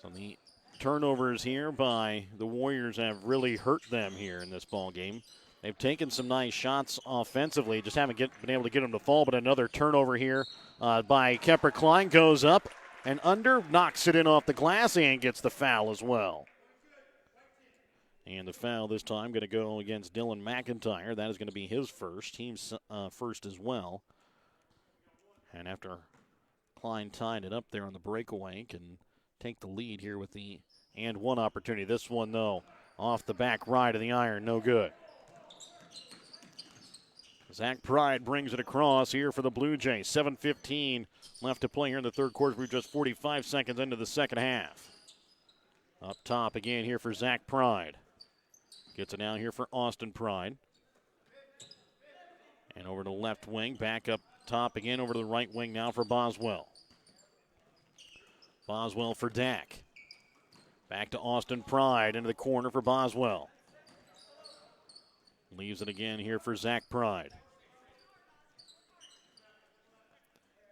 So the turnovers here by the Warriors have really hurt them here in this ball game. They've taken some nice shots offensively, just haven't been able to get them to fall. But another turnover here by Kemper Klein goes up and under, knocks it in off the glass and gets the foul as well. And the foul this time going to go against Dylan McIntyre. That is going to be his first, team's first as well. And after Klein tied it up there on the breakaway, can take the lead here with the and one opportunity. This one, though, off the back right of the iron, no good. Zach Pride brings it across here for the Blue Jays. 7:15 left to play here in the third quarter. We're just 45 seconds into the second half. Up top again here for Zach Pride. Gets it down here for Austin Pride. And over to the left wing. Back up top again over to the right wing now for Boswell. Boswell for Dak. Back to Austin Pride into the corner for Boswell. Leaves it again here for Zach Pride.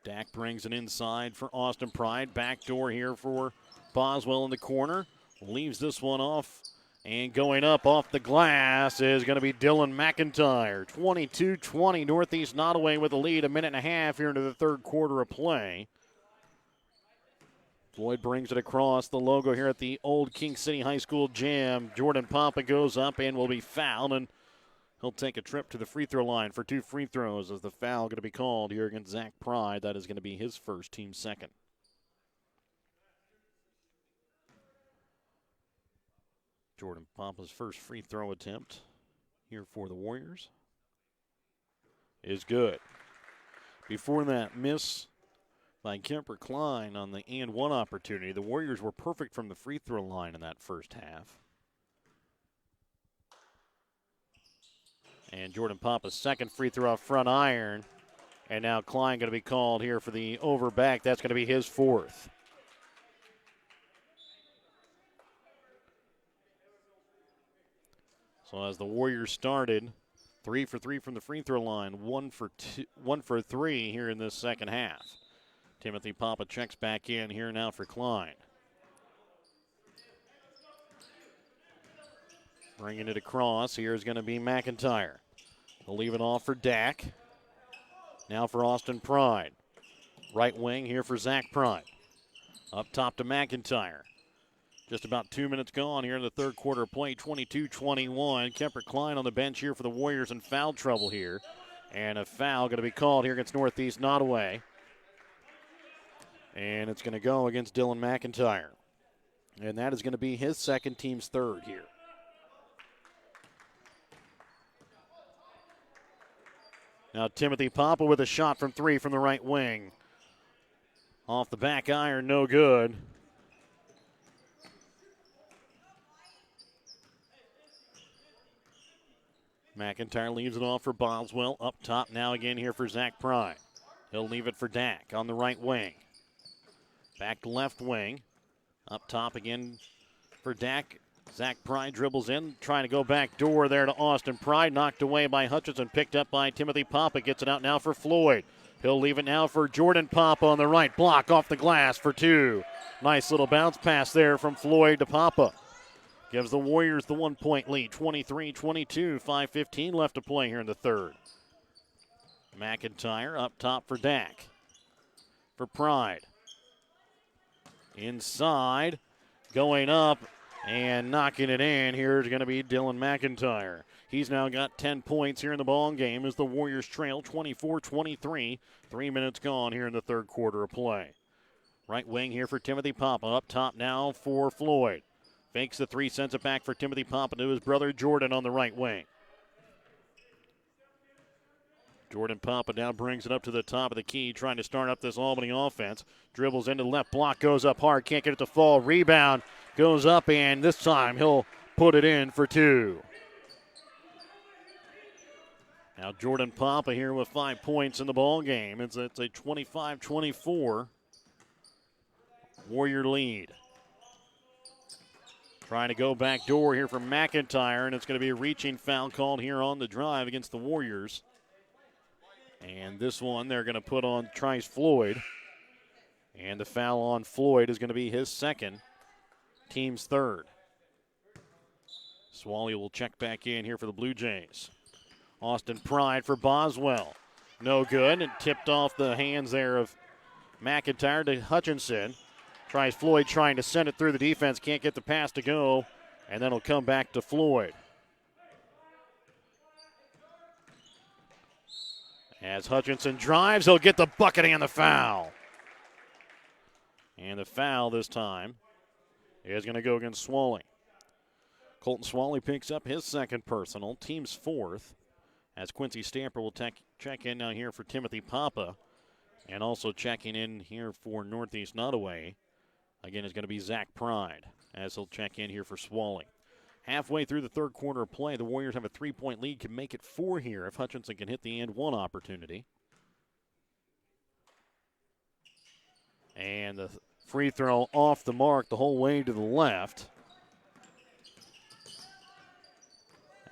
Dak brings it inside for Austin Pride. Backdoor here for Boswell in the corner. Leaves this one off. And going up off the glass is going to be Dylan McIntyre. 22-20, Northeast Nodaway with a lead. A minute and a half here into the third quarter of play. Floyd brings it across the logo here at the old King City High School gym. Jordan Papa goes up and will be fouled. And he'll take a trip to the free throw line for 2 free throws as the foul going to be called here against Zach Pride. That is going to be his first, team second. Jordan Papa's first free throw attempt here for the Warriors is good. Before that miss by Kemper Klein on the and one opportunity, the Warriors were perfect from the free throw line in that first half. And Jordan Papa's second free throw off front iron. And now Klein going to be called here for the over back. That's going to be his fourth. So as the Warriors started, 3 for 3 from the free throw line, 1 for 3 here in this second half. Timothy Papa checks back in here now for Klein. Bringing it across. Here is going to be McIntyre. He'll leave it off for Dak. Now for Austin Pride. Right wing here for Zach Pride. Up top to McIntyre. Just about 2 minutes gone here in the third quarter of play. 22-21. Kemper Klein on the bench here for the Warriors in foul trouble here. And a foul going to be called here against Northeast Nodaway. And it's going to go against Dylan McIntyre. And that is going to be his second, team's third here. Now Timothy Papa with a shot from three from the right wing. Off the back iron, no good. McIntyre leaves it off for Boswell. Up top now again here for Zach Pride. He'll leave it for Dak on the right wing. Back to left wing. Up top again for Dak. Zach Pride dribbles in, trying to go back door there to Austin Pride. Knocked away by Hutchinson, picked up by Timothy Papa. Gets it out now for Floyd. He'll leave it now for Jordan Papa on the right. Block off the glass for two. Nice little bounce pass there from Floyd to Papa. Gives the Warriors the 1 point lead, 23-22, 5:15 left to play here in the third. McIntyre up top for Dak. For Pride. Inside, going up and knocking it in. Here's going to be Dylan McIntyre. He's now got 10 points here in the ball game as the Warriors trail 24-23. 3 minutes gone here in the third quarter of play. Right wing here for Timothy Papa. Up top now for Floyd. Fakes the three, sends it back for Timothy Papa to his brother Jordan on the right wing. Jordan Papa now brings it up to the top of the key, trying to start up this Albany offense. Dribbles into the left block, goes up hard, can't get it to fall. Rebound goes up, and this time he'll put it in for two. Now Jordan Papa here with 5 points in the ball game. It's a 25-24 Warrior lead. Trying to go back door here for McIntyre, and it's going to be a reaching foul called here on the drive against the Warriors. And this one they're going to put on Trice Floyd. And the foul on Floyd is going to be his second, team's third. Swally will check back in here for the Blue Jays. Austin Pride for Boswell. No good, and tipped off the hands there of McIntyre to Hutchinson. Tries Floyd trying to send it through the defense. Can't get the pass to go. And then it'll come back to Floyd. As Hutchinson drives, he'll get the bucket and the foul. And the foul this time is going to go against Swally. Colton Swally picks up his second personal, team's fourth. As Quincy Stamper will check in now here for Timothy Papa. And also checking in here for Northeast Nodaway. Again, it's going to be Zach Pride as he'll check in here for Swally. Halfway through the third quarter of play, the Warriors have a 3-point lead, can make it 4 here if Hutchinson can hit the and one opportunity. And the free throw off the mark the whole way to the left.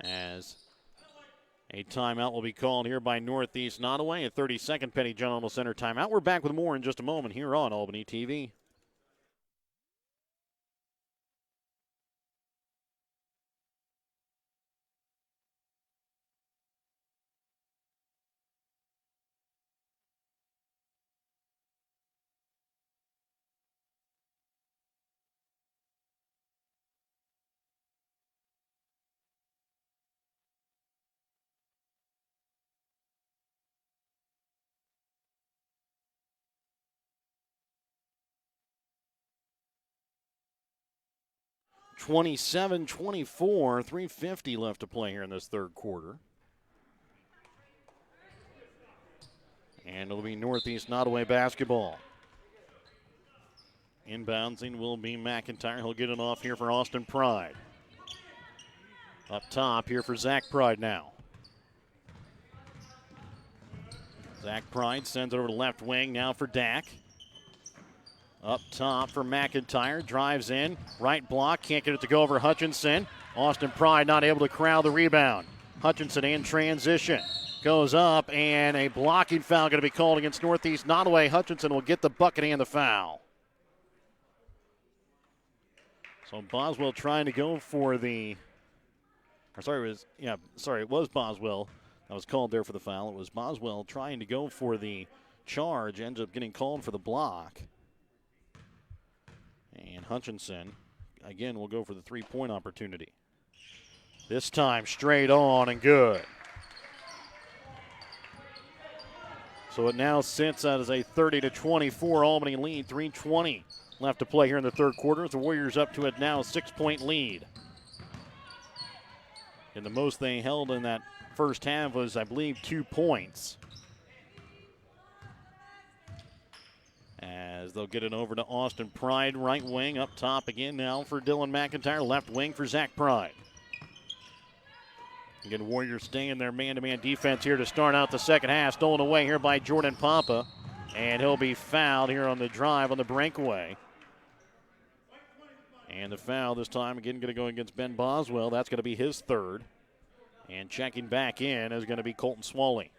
As a timeout will be called here by Northeast Nodaway, a 30-second Petty General Center timeout. We're back with more in just a moment here on Albany TV. (27-24), 3:50 left to play here in this third quarter. And it'll be Northeast Nodaway basketball. Inbouncing will be McIntyre. He'll get it off here for Austin Pride. Up top here for Zach Pride now. Zach Pride sends it over to left wing now for Dak. Up top for McIntyre, drives in, right block, can't get it to go over Hutchinson. Austin Pride not able to corral the rebound. Hutchinson in transition, goes up, and a blocking foul going to be called against Northeast Nodaway. Hutchinson will get the bucket and the foul. So Boswell trying to go for it was Boswell that was called there for the foul. It was Boswell trying to go for the charge, ends up getting called for the block. And Hutchinson, again, will go for the three-point opportunity. This time straight on and good. So it now sits as a 30-24 Albany lead. 3:20 left to play here in the third quarter. The Warriors up to it now, 6-point lead. And the most they held in that first half was, I believe, 2 points. As they'll get it over to Austin Pride, right wing, up top again now for Dylan McIntyre, left wing for Zach Pride. Again, Warriors staying their man-to-man defense here to start out the second half. Stolen away here by Jordan Papa, and he'll be fouled here on the drive on the breakaway. And the foul this time, again, going to go against Ben Boswell. That's going to be his third. And checking back in is going to be Colton Swally.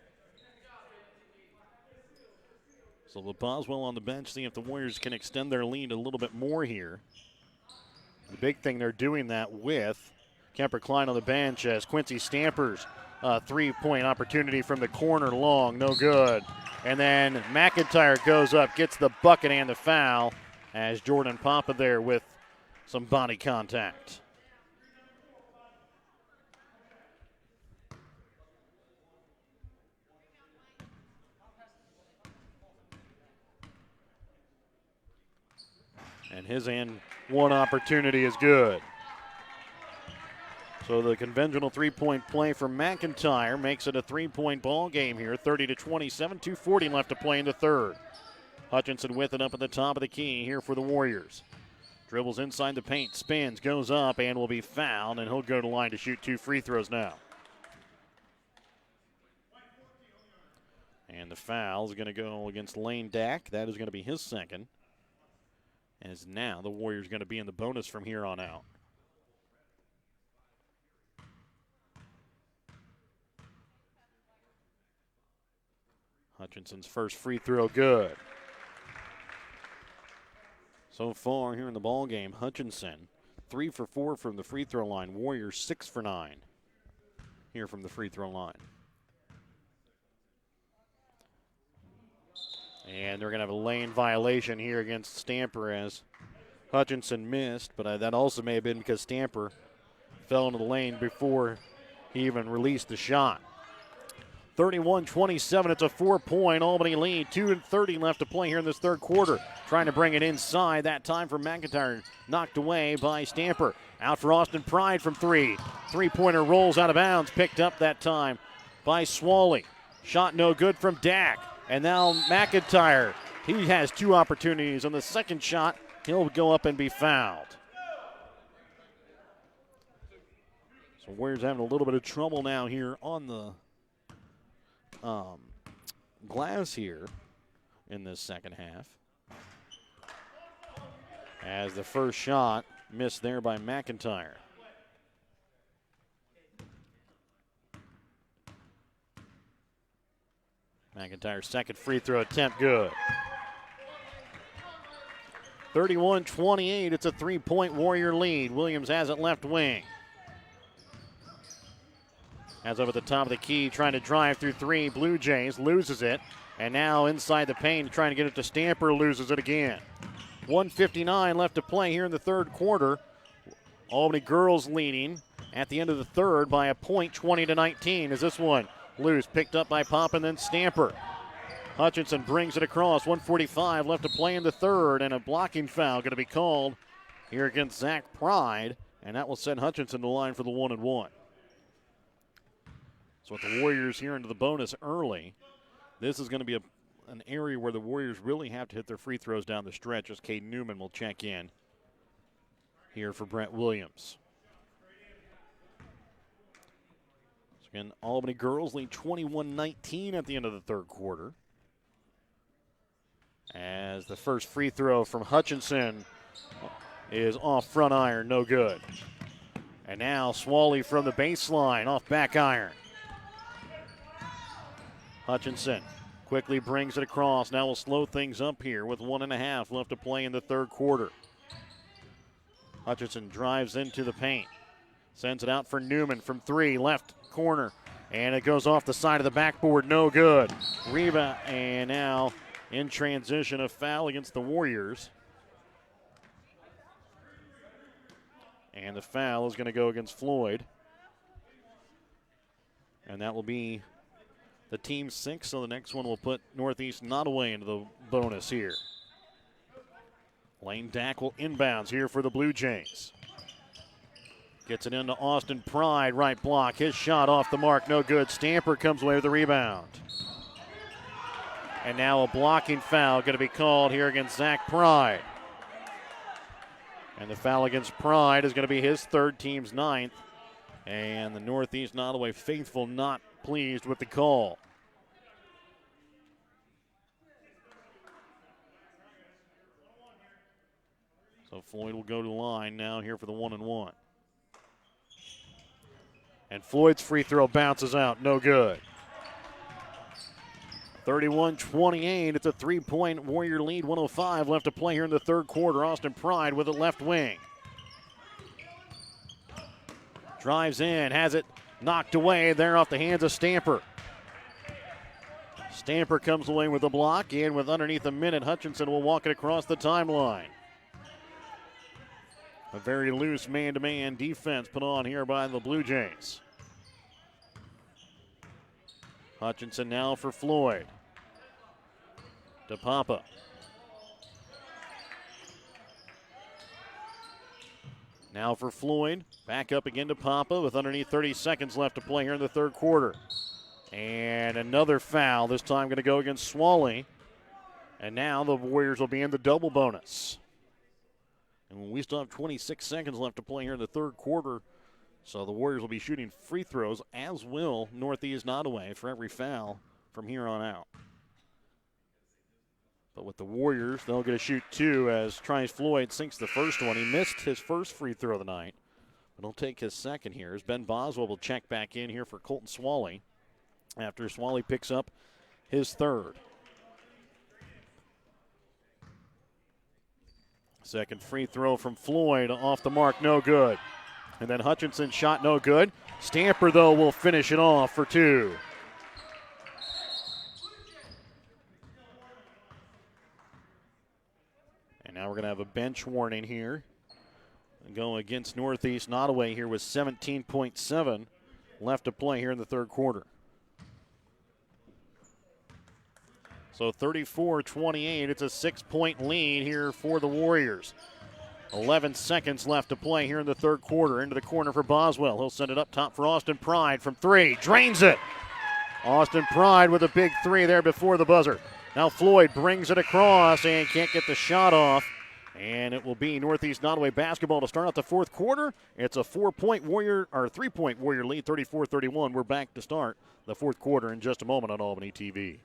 So the Boswell on the bench, see if the Warriors can extend their lead a little bit more here. The big thing they're doing that with, Kemper Klein on the bench as Quincy Stamper's three-point opportunity from the corner long, no good. And then McIntyre goes up, gets the bucket and the foul as Jordan Papa there with some body contact. And his and one opportunity is good. So the conventional three-point play for McIntyre makes it a three-point ball game here, 30-27, 2:40 left to play in the third. Hutchinson with it up at the top of the key here for the Warriors. Dribbles inside the paint, spins, goes up, and will be fouled, and he'll go to line to shoot 2 free throws now. And the foul is going to go against Lane Dack. That is going to be his second. As now the Warriors going to be in the bonus from here on out. Hutchinson's first free throw good. So far here in the ball game, Hutchinson 3 for 4 from the free throw line. Warriors 6 for 9 here from the free throw line. And they're going to have a lane violation here against Stamper as Hutchinson missed, but that also may have been because Stamper fell into the lane before he even released the shot. 31-27, it's a 4-point Albany lead. 2:30 left to play here in this third quarter. Trying to bring it inside, that time for McIntyre. Knocked away by Stamper. Out for Austin Pride from 3. Three-pointer rolls out of bounds, picked up that time by Swally. Shot no good from Dack. And now McIntyre, he has 2 opportunities. On the second shot, he'll go up and be fouled. So Warriors having a little bit of trouble now here on the glass here in this second half. As the first shot missed there by McIntyre. McIntyre's second free throw attempt good. 31-28, it's a 3-point Warrior lead. Williams has it left wing. Has up at the top of the key, trying to drive through 3. Blue Jays loses it. And now inside the paint, trying to get it to Stamper, loses it again. 1:59 left to play here in the third quarter. Albany girls leading at the end of the third by a point, 20-19. As this one loose, picked up by Pop and then Stamper. Hutchinson brings it across. 1:45 left to play in the third, and a blocking foul going to be called here against Zach Pride, and that will send Hutchinson to the line for the 1-and-1. So with the Warriors here into the bonus early, this is going to be an area where the Warriors really have to hit their free throws down the stretch, as Cade Newman will check in here for Brent Williams. So again, Albany girls lead 21-19 at the end of the third quarter. As the first free throw from Hutchinson is off front iron, no good. And now Swally from the baseline, off back iron. Hutchinson quickly brings it across. Now we'll slow things up here with 1.5 left to play in the third quarter. Hutchinson drives into the paint. Sends it out for Newman from 3, left corner. And it goes off the side of the backboard, no good. Reba, and now in transition, a foul against the Warriors. And the foul is going to go against Floyd. And that will be the team 6, so the next one will put Northeast Nodaway into the bonus here. Lane Dack will inbounds here for the Blue Jays. Gets it into Austin Pride, right block. His shot off the mark, no good. Stamper comes away with the rebound. And now a blocking foul going to be called here against Zach Pride. And the foul against Pride is going to be his third, team's 9th. And the Northeast Nodaway faithful not pleased with the call. So Floyd will go to the line now here for the 1-and-1. And Floyd's free throw bounces out, no good. 31-28, it's a 3-point Warrior lead, 1:05 left to play here in the third quarter. Austin Pride with it left wing. Drives in, has it knocked away there off the hands of Stamper. Stamper comes away with a block, and with underneath a minute, Hutchinson will walk it across the timeline. A very loose man-to-man defense put on here by the Blue Jays. Hutchinson now for Floyd. To Papa. Now for Floyd. Back up again to Papa with underneath 30 seconds left to play here in the third quarter. And another foul, this time going to go against Swally. And now the Warriors will be in the double bonus. And we still have 26 seconds left to play here in the third quarter. So the Warriors will be shooting free throws, as will Northeast Nodaway, for every foul from here on out. But with the Warriors, they'll get to shoot 2 as Trice Floyd sinks the first one. He missed his first free throw of the night, but he'll take his second here as Ben Boswell will check back in here for Colton Swally after Swally picks up his third. Second free throw from Floyd off the mark, no good. And then Hutchinson shot no good. Stamper, though, will finish it off for 2. And now we're going to have a bench warning here. Go against Northeast Nodaway here with 17.7 left to play here in the third quarter. So 34-28, it's a 6-point lead here for the Warriors. 11 seconds left to play here in the third quarter. Into the corner for Boswell. He'll send it up top for Austin Pride from 3. Drains it. Austin Pride with a big 3 there before the buzzer. Now Floyd brings it across and can't get the shot off. And it will be Northeast Nodaway basketball to start out the fourth quarter. It's a 3-point Warrior lead, 34-31. We're back to start the fourth quarter in just a moment on Albany TV.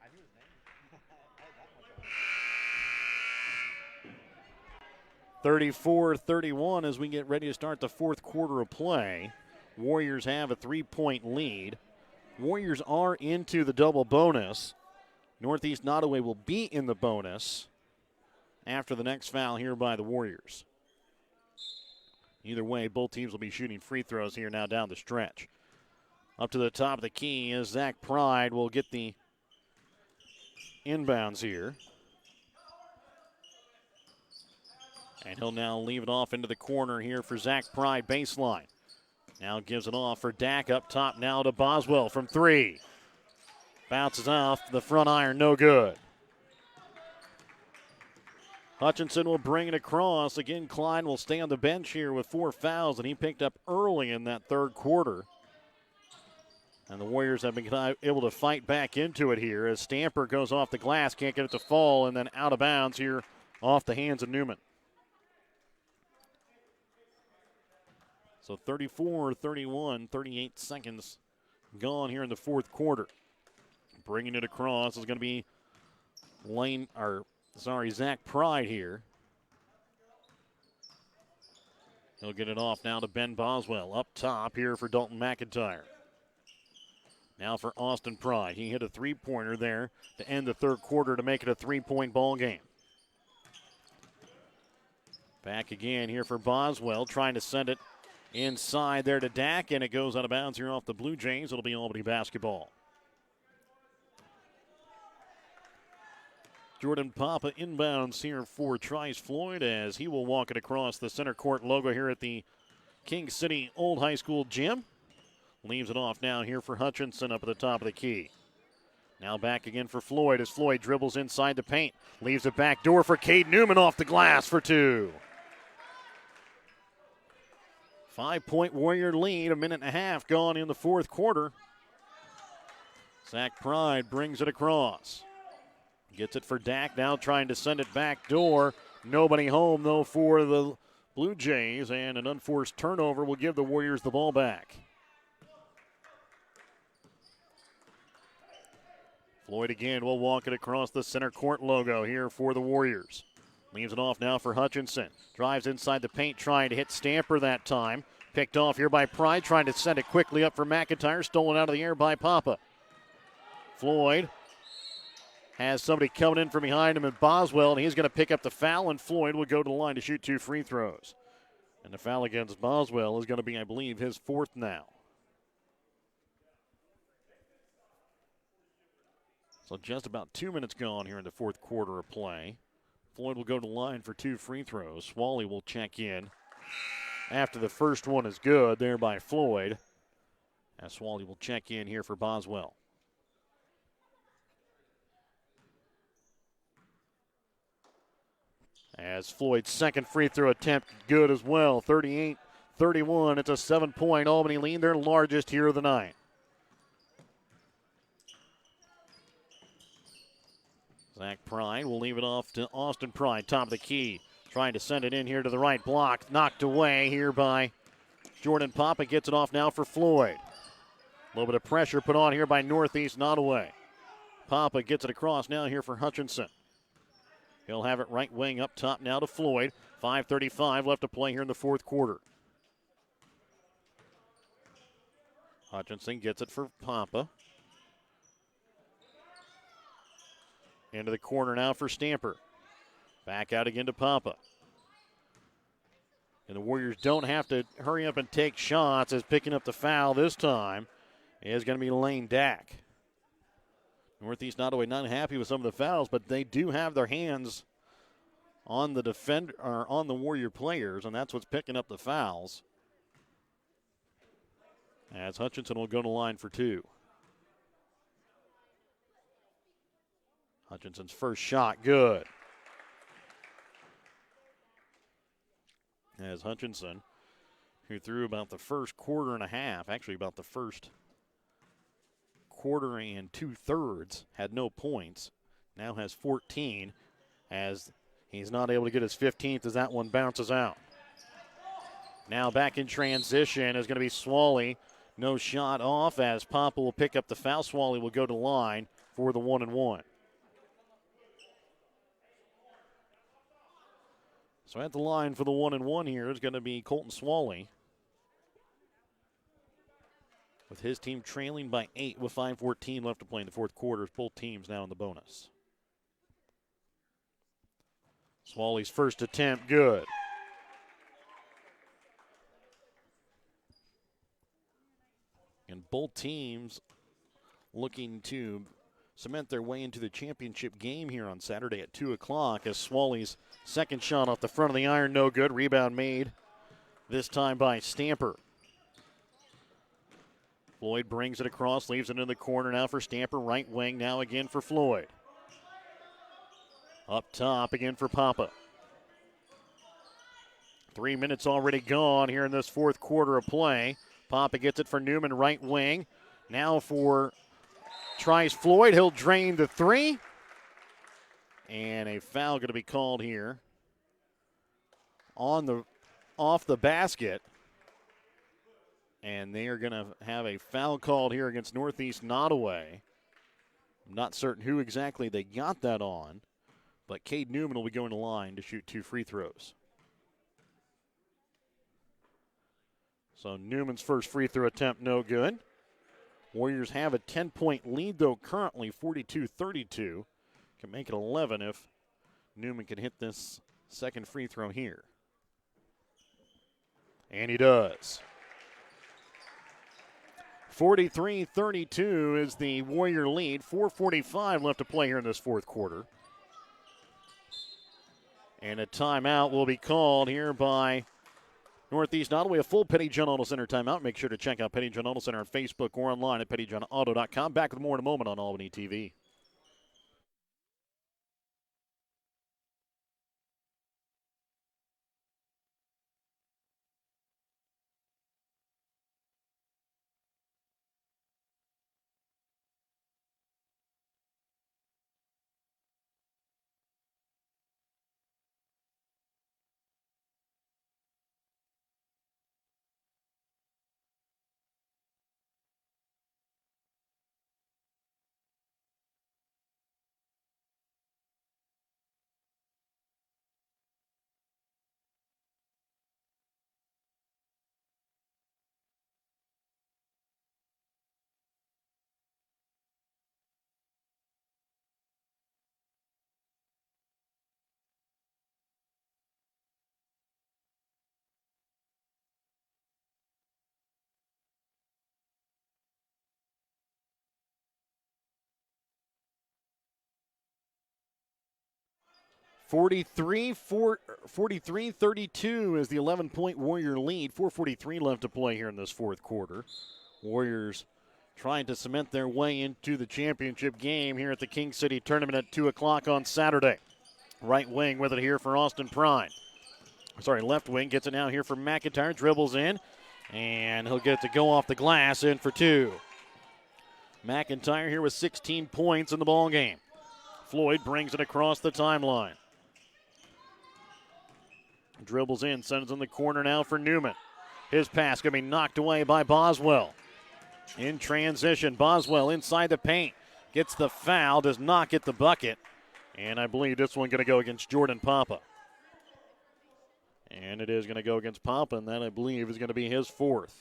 I 34-31 as we get ready to start the fourth quarter of play. Warriors have a 3-point lead. Warriors are into the double bonus. Northeast Nodaway will be in the bonus after the next foul here by the Warriors. Either way, both teams will be shooting free throws here now down the stretch. Up to the top of the key is Zach Pride will get the inbounds here. And he'll now leave it off into the corner here for Zach Pride baseline. Now gives it off for Dack up top now to Boswell from 3. Bounces off the front iron, no good. Hutchinson will bring it across. Again, Klein will stay on the bench here with 4 fouls that he picked up early in that third quarter. And the Warriors have been able to fight back into it here as Stamper goes off the glass, can't get it to fall, and then out of bounds here off the hands of Newman. So 34, 31, 38 seconds gone here in the fourth quarter. Bringing it across is going to be Zach Pride here. He'll get it off now to Ben Boswell. Up top here for Dalton McIntyre. Now for Austin Pride. He hit a three-pointer there to end the third quarter to make it a three-point ball game. Back again here for Boswell, trying to send it inside there to Dak, and it goes out of bounds here off the Blue Jays. It'll be Albany basketball. Jordan Papa inbounds here for Trice Floyd as he will walk it across the center court logo here at the King City Old High School gym. Leaves it off now here for Hutchinson up at the top of the key. Now back again for Floyd as Floyd dribbles inside the paint. Leaves it back door for Cade Newman off the glass for two. 5-point Warrior lead, a minute and a half gone in the fourth quarter. Zach Pride brings it across. Gets it for Dak, now trying to send it back door. Nobody home, though, for the Blue Jays, and an unforced turnover will give the Warriors the ball back. Floyd again will walk it across the center court logo here for the Warriors. Leaves it off now for Hutchinson. Drives inside the paint, trying to hit Stamper that time. Picked off here by Pride, trying to send it quickly up for McIntyre. Stolen out of the air by Papa. Floyd has somebody coming in from behind him in Boswell, and he's going to pick up the foul, and Floyd will go to the line to shoot 2 free throws. And the foul against Boswell is going to be, I believe, his fourth now. So just about 2 minutes gone here in the fourth quarter of play. Floyd will go to the line for 2 free throws. Swally will check in after the first one is good there by Floyd. As Swally will check in here for Boswell. As Floyd's second free throw attempt good as well. 38-31. It's a 7-point Albany lead, their largest here of the night. Zach Pride will leave it off to Austin Pride, top of the key. Trying to send it in here to the right block. Knocked away here by Jordan Papa. Gets it off now for Floyd. A little bit of pressure put on here by Northeast Nodaway. Papa gets it across now here for Hutchinson. He'll have it right wing up top now to Floyd. 5:35 left to play here in the fourth quarter. Hutchinson gets it for Papa. Into the corner now for Stamper. Back out again to Papa. And the Warriors don't have to hurry up and take shots, as picking up the foul this time is going to be Lane Dak. Northeast Nodaway not happy with some of the fouls, but they do have their hands on the defender or on the Warrior players, and that's what's picking up the fouls. As Hutchinson will go to the line for 2. Hutchinson's first shot, good. As Hutchinson, who threw about the first quarter and a half, actually about the first quarter and 2/3, had no points, now has 14, as he's not able to get his 15th as that one bounces out. Now back in transition is going to be Swally. No shot off as Papa will pick up the foul. Swally will go to the line for the 1-and-1. So at the line for the 1-and-1 here is going to be Colton Swally, with his team trailing by 8 with 5:14 left to play in the fourth quarter. Both teams now in the bonus. Swally's first attempt, good. And both teams looking to cement their way into the championship game here on Saturday at 2 o'clock, as Swally's second shot off the front of the iron, no good. Rebound made, this time by Stamper. Floyd brings it across, leaves it in the corner now for Stamper. Right wing now again for Floyd. Up top again for Papa. 3 minutes already gone here in this fourth quarter of play. Papa gets it for Newman, right wing. Now tries Floyd. He'll drain the three. And a foul going to be called here off the basket. And they are going to have a foul called here against Northeast Nodaway. I'm not certain who exactly they got that on, but Cade Newman will be going to line to shoot 2 free throws. So Newman's first free throw attempt, no good. Warriors have a 10-point lead, though, currently 42-32. Can make it 11 if Newman can hit this second free throw here. And he does. 43-32 is the Warrior lead. 4:45 left to play here in this fourth quarter. And a timeout will be called here by Northeast Nodaway. A full Petty John Auto Center timeout. Make sure to check out Petty John Auto Center on Facebook or online at pettyjohnauto.com. Back with more in a moment on Albany TV. Forty-three 32 is the 11-point Warrior lead. 4:43 left to play here in this fourth quarter. Warriors trying to cement their way into the championship game here at the King City Tournament at 2 o'clock on Saturday. Right wing with it here for Austin Prime. Left wing gets it now here for McIntyre. Dribbles in, and he'll get it to go off the glass, in for 2. McIntyre here with 16 points in the ball game. Floyd brings it across the timeline. Dribbles in, sends in the corner now for Newman. His pass going to be knocked away by Boswell. In transition, Boswell inside the paint. Gets the foul, does not get the bucket. And I believe this one going to go against Jordan Papa. And it is going to go against Papa, and that I believe is going to be his 4th.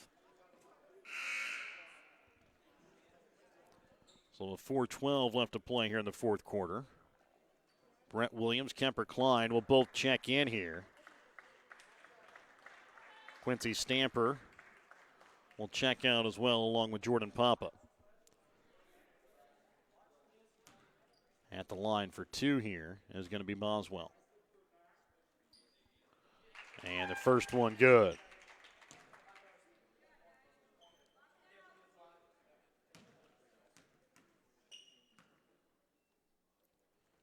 So 4:12 left to play here in the fourth quarter. Brett Williams, Kemper Klein will both check in here. Quincy Stamper will check out as well, along with Jordan Papa. At the line for 2 here is going to be Boswell. And the first one good.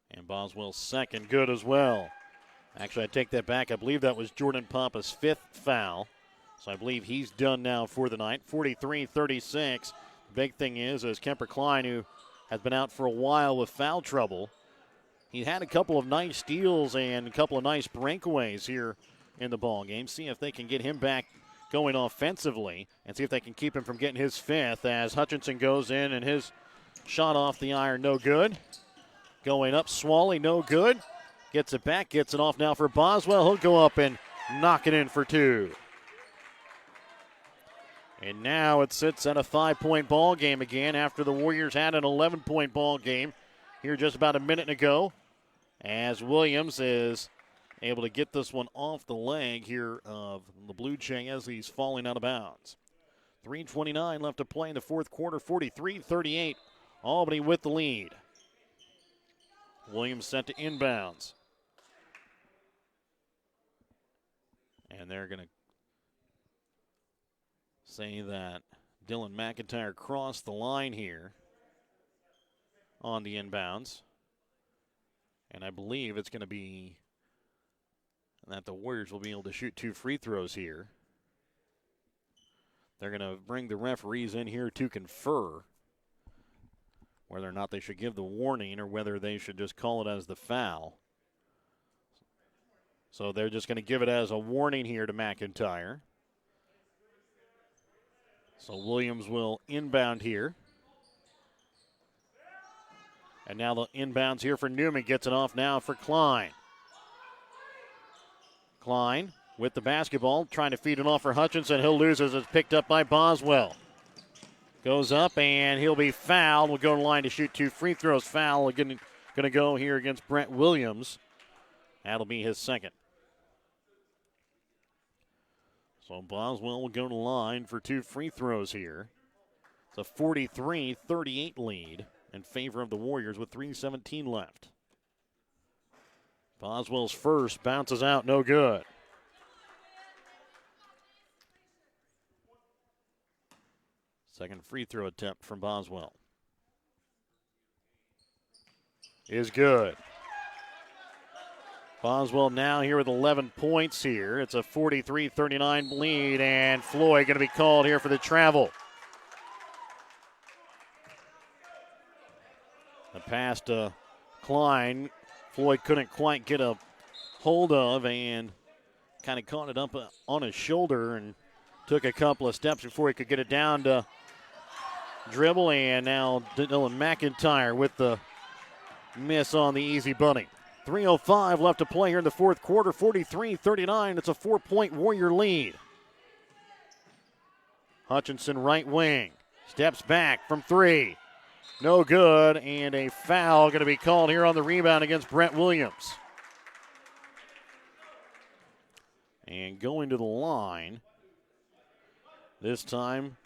And Boswell's second good as well. Actually, I take that back. I believe that was Jordan Papa's 5th foul. So I believe he's done now for the night. 43-36. The big thing is Kemper Klein, who has been out for a while with foul trouble, he had a couple of nice steals and a couple of nice breakaways here in the ball game. See if they can get him back going offensively and see if they can keep him from getting his 5th as Hutchinson goes in and his shot off the iron, no good. Going up, Swally, no good. Gets it back, gets it off now for Boswell. He'll go up and knock it in for 2. And now it sits at a 5-point ball game again after the Warriors had an 11-point ball game here just about a minute ago, as Williams is able to get this one off the leg here of the Blue Jay as he's falling out of bounds. 3:29 left to play in the fourth quarter. 43-38. Albany with the lead. Williams sent to inbounds. And they're going to say that Dylan McIntyre crossed the line here on the inbounds. And I believe it's going to be that the Warriors will be able to shoot 2 free throws here. They're going to bring the referees in here to confer whether or not they should give the warning or whether they should just call it as the foul. So they're just going to give it as a warning here to McIntyre. So Williams will inbound here. And now the inbounds here for Newman. Gets it off now for Klein. Klein with the basketball, trying to feed it off for Hutchinson. He'll lose as it's picked up by Boswell. Goes up, and he'll be fouled. Will go to the line to shoot 2 free throws. Foul going to go here against Brent Williams. That'll be his second. So Boswell will go to the line for 2 free throws here. It's a 43-38 lead in favor of the Warriors with 3:17 left. Boswell's first bounces out, no good. Second free throw attempt from Boswell is good. Boswell now here with 11 points here. It's a 43-39 lead, and Floyd going to be called here for the travel. The pass to Klein, Floyd couldn't quite get a hold of and kind of caught it up on his shoulder and took a couple of steps before he could get it down to dribble, and now Dylan McIntyre with the miss on the easy bunny. 3:05 left to play here in the fourth quarter, 43-39. It's a 4-point Warrior lead. Hutchinson right wing, steps back from 3. No good, and a foul going to be called here on the rebound against Brent Williams. And going to the line, this time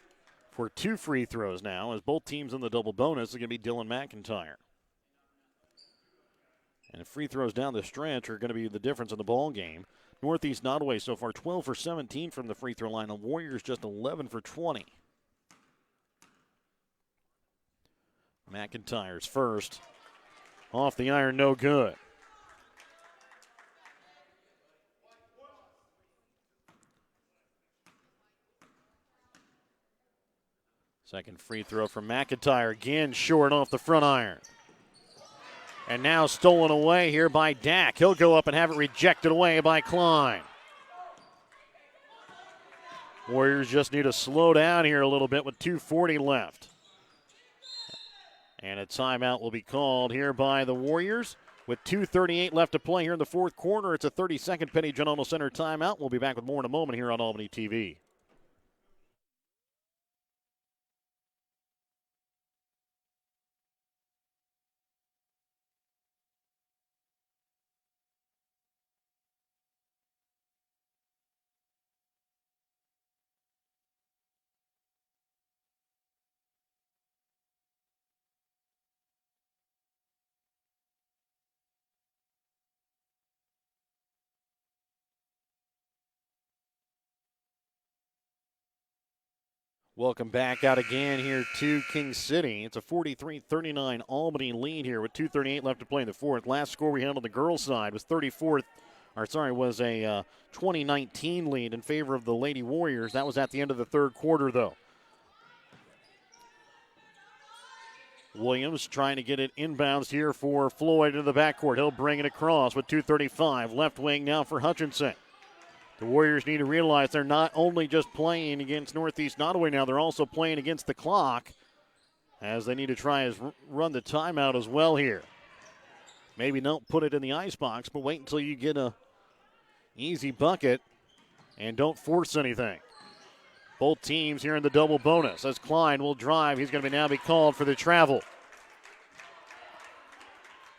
for 2 free throws now, as both teams in the double bonus is going to be Dylan McIntyre. And the free throws down the stretch are going to be the difference in the ball game. Northeast Nodaway so far 12 for 17 from the free throw line. The Warriors just 11 for 20. McIntyre's first. Off the iron, no good. Second free throw from McIntyre. Again, short off the front iron. And now stolen away here by Dak. He'll go up and have it rejected away by Klein. Warriors just need to slow down here a little bit with 2:40 left. And a timeout will be called here by the Warriors. With 2:38 left to play here in the fourth quarter, it's a 30-second Penny General Center timeout. We'll be back with more in a moment here on Albany TV. Welcome back out again here to King City. It's a 43-39 Albany lead here with 2:38 left to play in the fourth. Last score we had on the girls' side was was a 2019 lead in favor of the Lady Warriors. That was at the end of the third quarter, though. Williams trying to get it inbounds here for Floyd into the backcourt. He'll bring it across with 2:35. Left wing now for Hutchinson. The Warriors need to realize they're not only just playing against Northeast Nodaway now, they're also playing against the clock as they need to try and run the timeout as well here. Maybe don't put it in the icebox, but wait until you get a easy bucket and don't force anything. Both teams here in the double bonus as Klein will drive. He's going to now be called for the travel.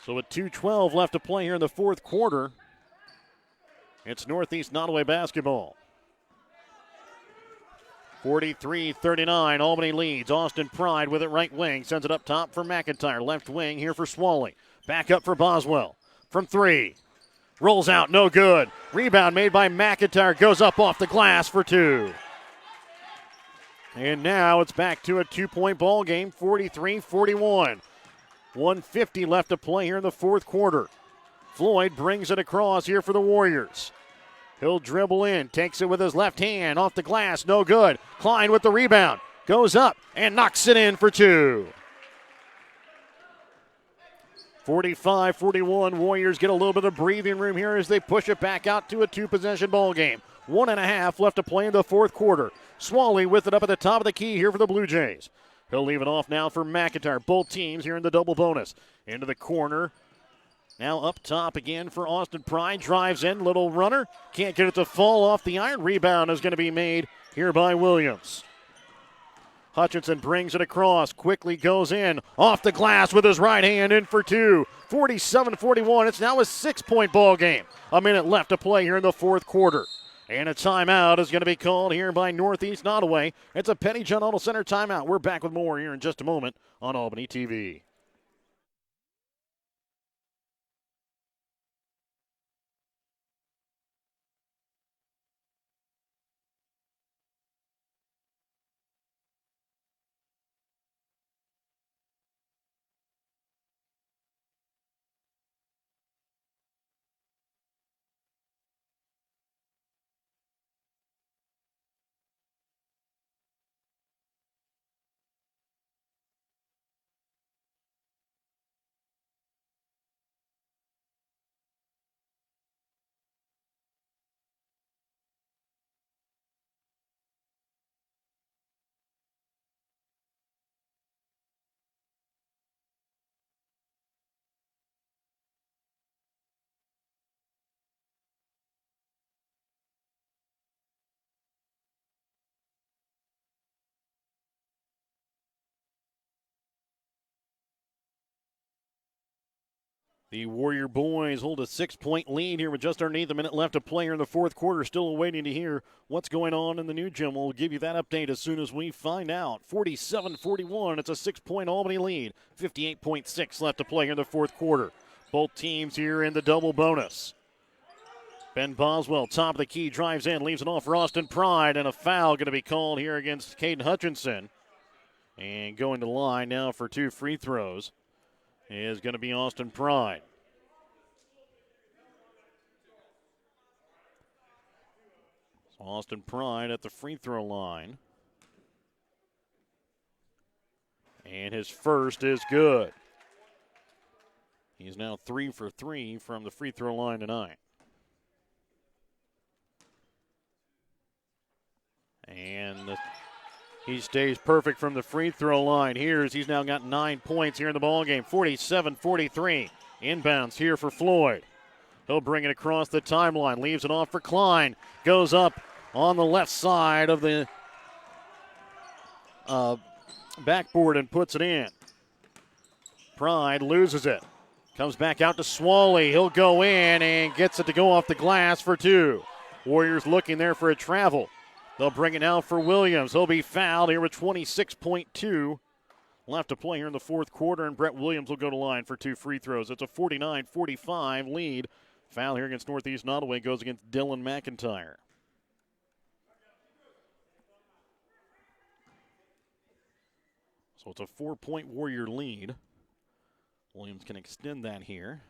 So with 2:12 left to play here in the fourth quarter, it's Northeast Nodaway basketball. 43-39, Albany leads. Austin Pride with it right wing. Sends it up top for McIntyre. Left wing here for Swally. Back up for Boswell. From 3. Rolls out, no good. Rebound made by McIntyre. Goes up off the glass for 2. And now it's back to a 2-point ball game, 43-41. 1:50 left to play here in the fourth quarter. Floyd brings it across here for the Warriors. He'll dribble in, takes it with his left hand, off the glass, no good. Klein with the rebound, goes up and knocks it in for two. 45-41, Warriors get a little bit of breathing room here as they push it back out to a two-possession ball game. 1.5 left to play in the fourth quarter. Swally with it up at the top of the key here for the Blue Jays. He'll leave it off now for McIntyre. Both teams here in the double bonus. Into the corner. Now up top again for Austin Pride. Drives in, little runner. Can't get it to fall off the iron. Rebound is going to be made here by Williams. Hutchinson brings it across, quickly goes in, off the glass with his right hand in for two. 47-41, it's now a 6-point ball game. A minute left to play here in the fourth quarter. And a timeout is going to be called here by Northeast Nodaway. It's a Penny John Auto Center timeout. We're back with more here in just a moment on Albany TV. The Warrior boys hold a 6-point lead here with just underneath a minute left to play here in the fourth quarter. Still waiting to hear what's going on in the new gym. We'll give you that update as soon as we find out. 47-41, it's a 6-point Albany lead. 58.6 left to play here in the fourth quarter. Both teams here in the double bonus. Ben Boswell, top of the key, drives in, leaves it off for Austin Pride, and a foul going to be called here against Caden Hutchinson. And going to the line now for two free throws is going to be Austin Pride. So Austin Pride at the free throw line. And his first is good. He's now 3 for 3 from the free throw line tonight. And he stays perfect from the free throw line here as he's now got 9 points here in the ballgame. 47-43. Inbounds here for Floyd. He'll bring it across the timeline. Leaves it off for Klein. Goes up on the left side of the backboard and puts it in. Pride loses it. Comes back out to Swally. He'll go in and gets it to go off the glass for two. Warriors looking there for a travel. They'll bring it now for Williams. He'll be fouled here with 26.2 left to play here in the fourth quarter, and Brett Williams will go to line for two free throws. It's a 49-45 lead. Foul here against Northeast Nodaway goes against Dylan McIntyre. So it's a 4-point Warrior lead. Williams can extend that here.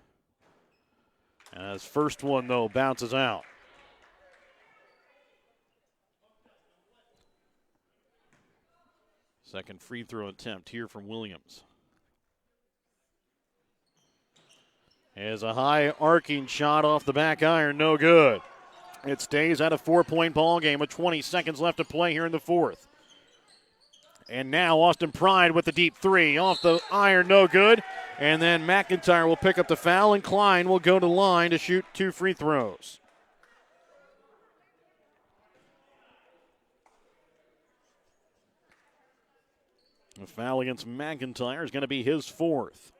As first one, though, bounces out. Second free throw attempt here from Williams. As a high arcing shot off the back iron, no good. It stays at a 4-point ball game with 20 seconds left to play here in the fourth. And now Austin Pride with the deep three off the iron, no good. And then McIntyre will pick up the foul, and Klein will go to line to shoot two free throws. The foul against McIntyre is going to be his fourth.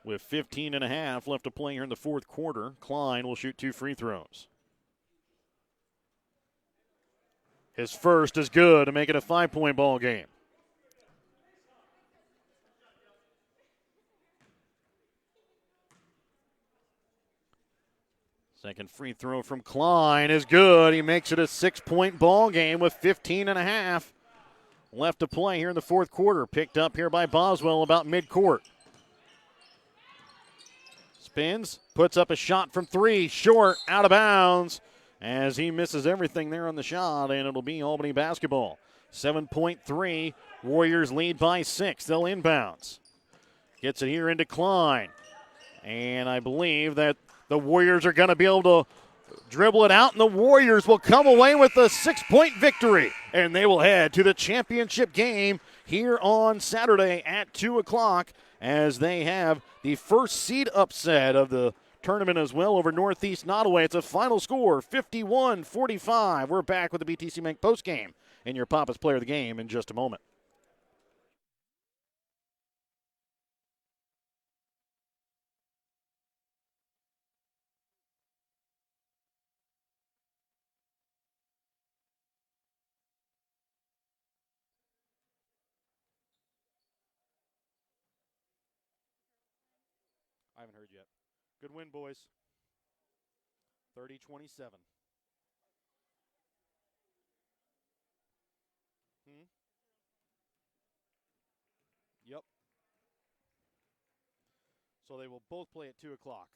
With 15.5 left to play here in the fourth quarter, Klein will shoot two free throws. His first is good to make it a 5-point ball game. Second free throw from Klein is good. He makes it a 6-point ball game with 15.5 left to play here in the fourth quarter. Picked up here by Boswell about midcourt. Spins, puts up a shot from three, short, out of bounds, as he misses everything there on the shot, and it'll be Albany basketball. 7.3, Warriors lead by 6. They'll inbounds. Gets it here into Klein. And I believe that the Warriors are going to be able to dribble it out, and the Warriors will come away with a 6-point victory. And they will head to the championship game here on Saturday at 2 o'clock as they have the first seed upset of the tournament as well over Northeast Nodaway. It's a final score, 51-45. We're back with the BTC Bank postgame and your Papa's Player of the Game in just a moment. I haven't heard yet. Good win, boys. 30-27. Yep. So they will both play at 2 o'clock.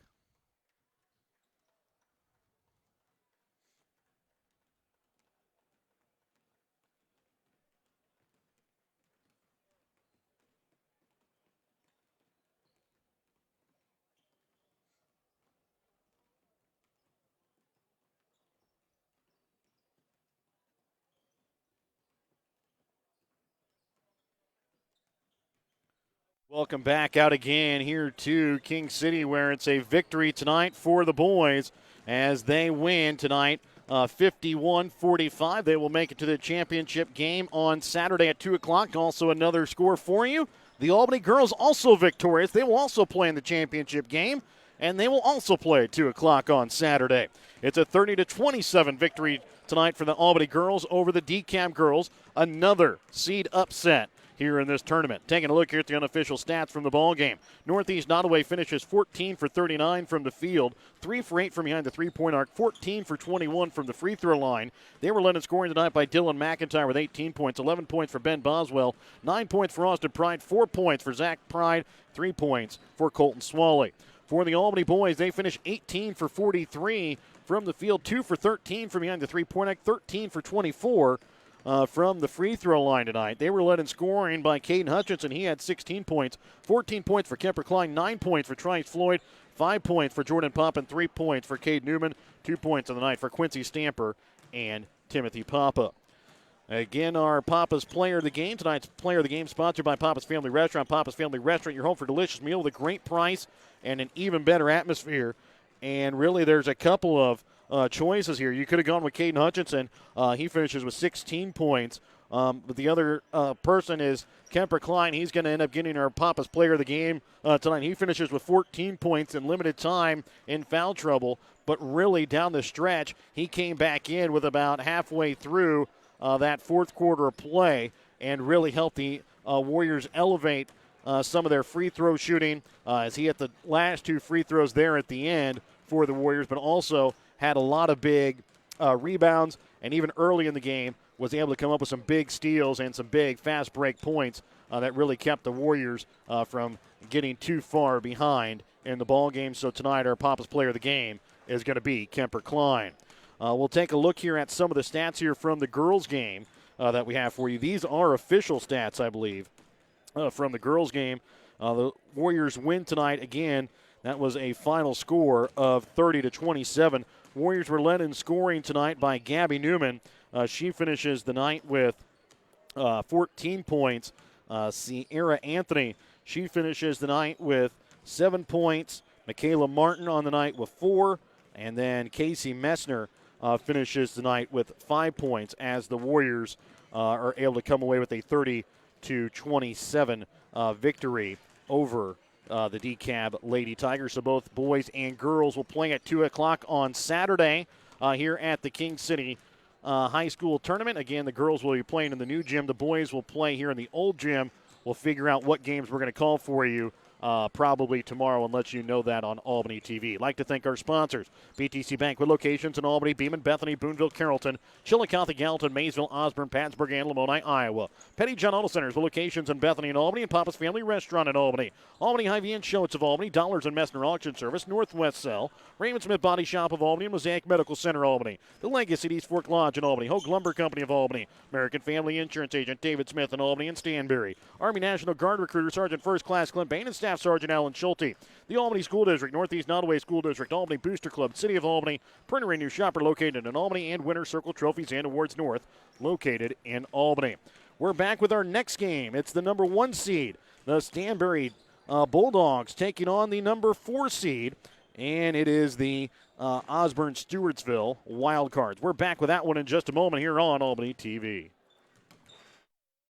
Welcome back out again here to King City, where it's a victory tonight for the boys as they win tonight 51-45. They will make it to the championship game on Saturday at 2 o'clock. Also another score for you. The Albany girls also victorious. They will also play in the championship game, and they will also play at 2 o'clock on Saturday. It's a 30-27 victory tonight for the Albany girls over the DCAM girls. Another seed upset here in this tournament. Taking a look here at the unofficial stats from the ball game. Northeast Nodaway finishes 14 for 39 from the field, 3 for 8 from behind the three-point arc, 14 for 21 from the free throw line. They were led in scoring tonight by Dylan McIntyre with 18 points, 11 points for Ben Boswell, 9 points for Austin Pride, 4 points for Zach Pride, 3 points for Colton Swally. For the Albany boys, they finish 18 for 43 from the field, 2 for 13 from behind the three-point arc, 13 for 24 from the free throw line tonight. They were led in scoring by Caden Hutchinson. He had 16 points, 14 points for Kemper Klein, 9 points for Trice Floyd, 5 points for Jordan Poppin, 3 points for Cade Newman, 2 points on the night for Quincy Stamper and Timothy Papa. Again, our Papa's Player of the Game. Tonight's Player of the Game sponsored by Papa's Family Restaurant. Papa's Family Restaurant, your home for a delicious meal with a great price and an even better atmosphere. And really, there's a couple of choices here. You could have gone with Caden Hutchinson. He finishes with 16 points. But the other person is Kemper Klein. He's going to end up getting our Papa's Player of the Game tonight. He finishes with 14 points in limited time in foul trouble. But really, down the stretch, he came back in with about halfway through that fourth quarter of play and really helped the Warriors elevate some of their free throw shooting as he hit the last 2 free throws there at the end for the Warriors, but also had a lot of big rebounds, and even early in the game was able to come up with some big steals and some big fast break points that really kept the Warriors from getting too far behind in the ball game. So tonight our Papa's Player of the Game is going to be Kemper Klein. We'll take a look here at some of the stats here from the girls' game that we have for you. These are official stats, I believe, from the girls' game. The Warriors win tonight again. That was a final score of 30-27. Warriors were led in scoring tonight by Gabby Newman. She finishes the night with 14 points. Sierra Anthony, she finishes the night with 7 points. Michaela Martin on the night with 4. And then Casey Messner finishes the night with 5 points as the Warriors are able to come away with a 30-27 victory over the DCAB Lady Tigers. So both boys and girls will play at 2 o'clock on Saturday here at the King City High School Tournament. Again, the girls will be playing in the new gym. The boys will play here in the old gym. We'll figure out what games we're going to call for you probably tomorrow and let you know that on Albany TV. I'd like to thank our sponsors, BTC Bank with locations in Albany, Beeman, Bethany, Boonville, Carrollton, Chillicothe, Gallatin, Maysville, Osborne, Plattsburgh, and Lamoni, Iowa. Petty John Auto Centers with locations in Bethany and Albany, and Papa's Family Restaurant in Albany. Albany Hy-Vee and Schultz of Albany, Dollars and Messner Auction Service, Northwest Cell, Raymond Smith Body Shop of Albany, and Mosaic Medical Center Albany. The Legacy at East Fork Lodge in Albany, Hogue Lumber Company of Albany, American Family Insurance Agent David Smith in Albany and Stanberry, Army National Guard Recruiter Sergeant First Class Clint Bain and Staff Sergeant Alan Schulte. The Albany School District, Northeast Nodaway School District, Albany Booster Club, City of Albany, Printer and New Shopper located in Albany, and Winter Circle Trophies and Awards North located in Albany. We're back with our next game. It's the number 1 seed, the Stanberry Bulldogs, taking on the number 4 seed, and it is the Osborne Stewartsville Wildcards. We're back with that one in just a moment here on Albany TV.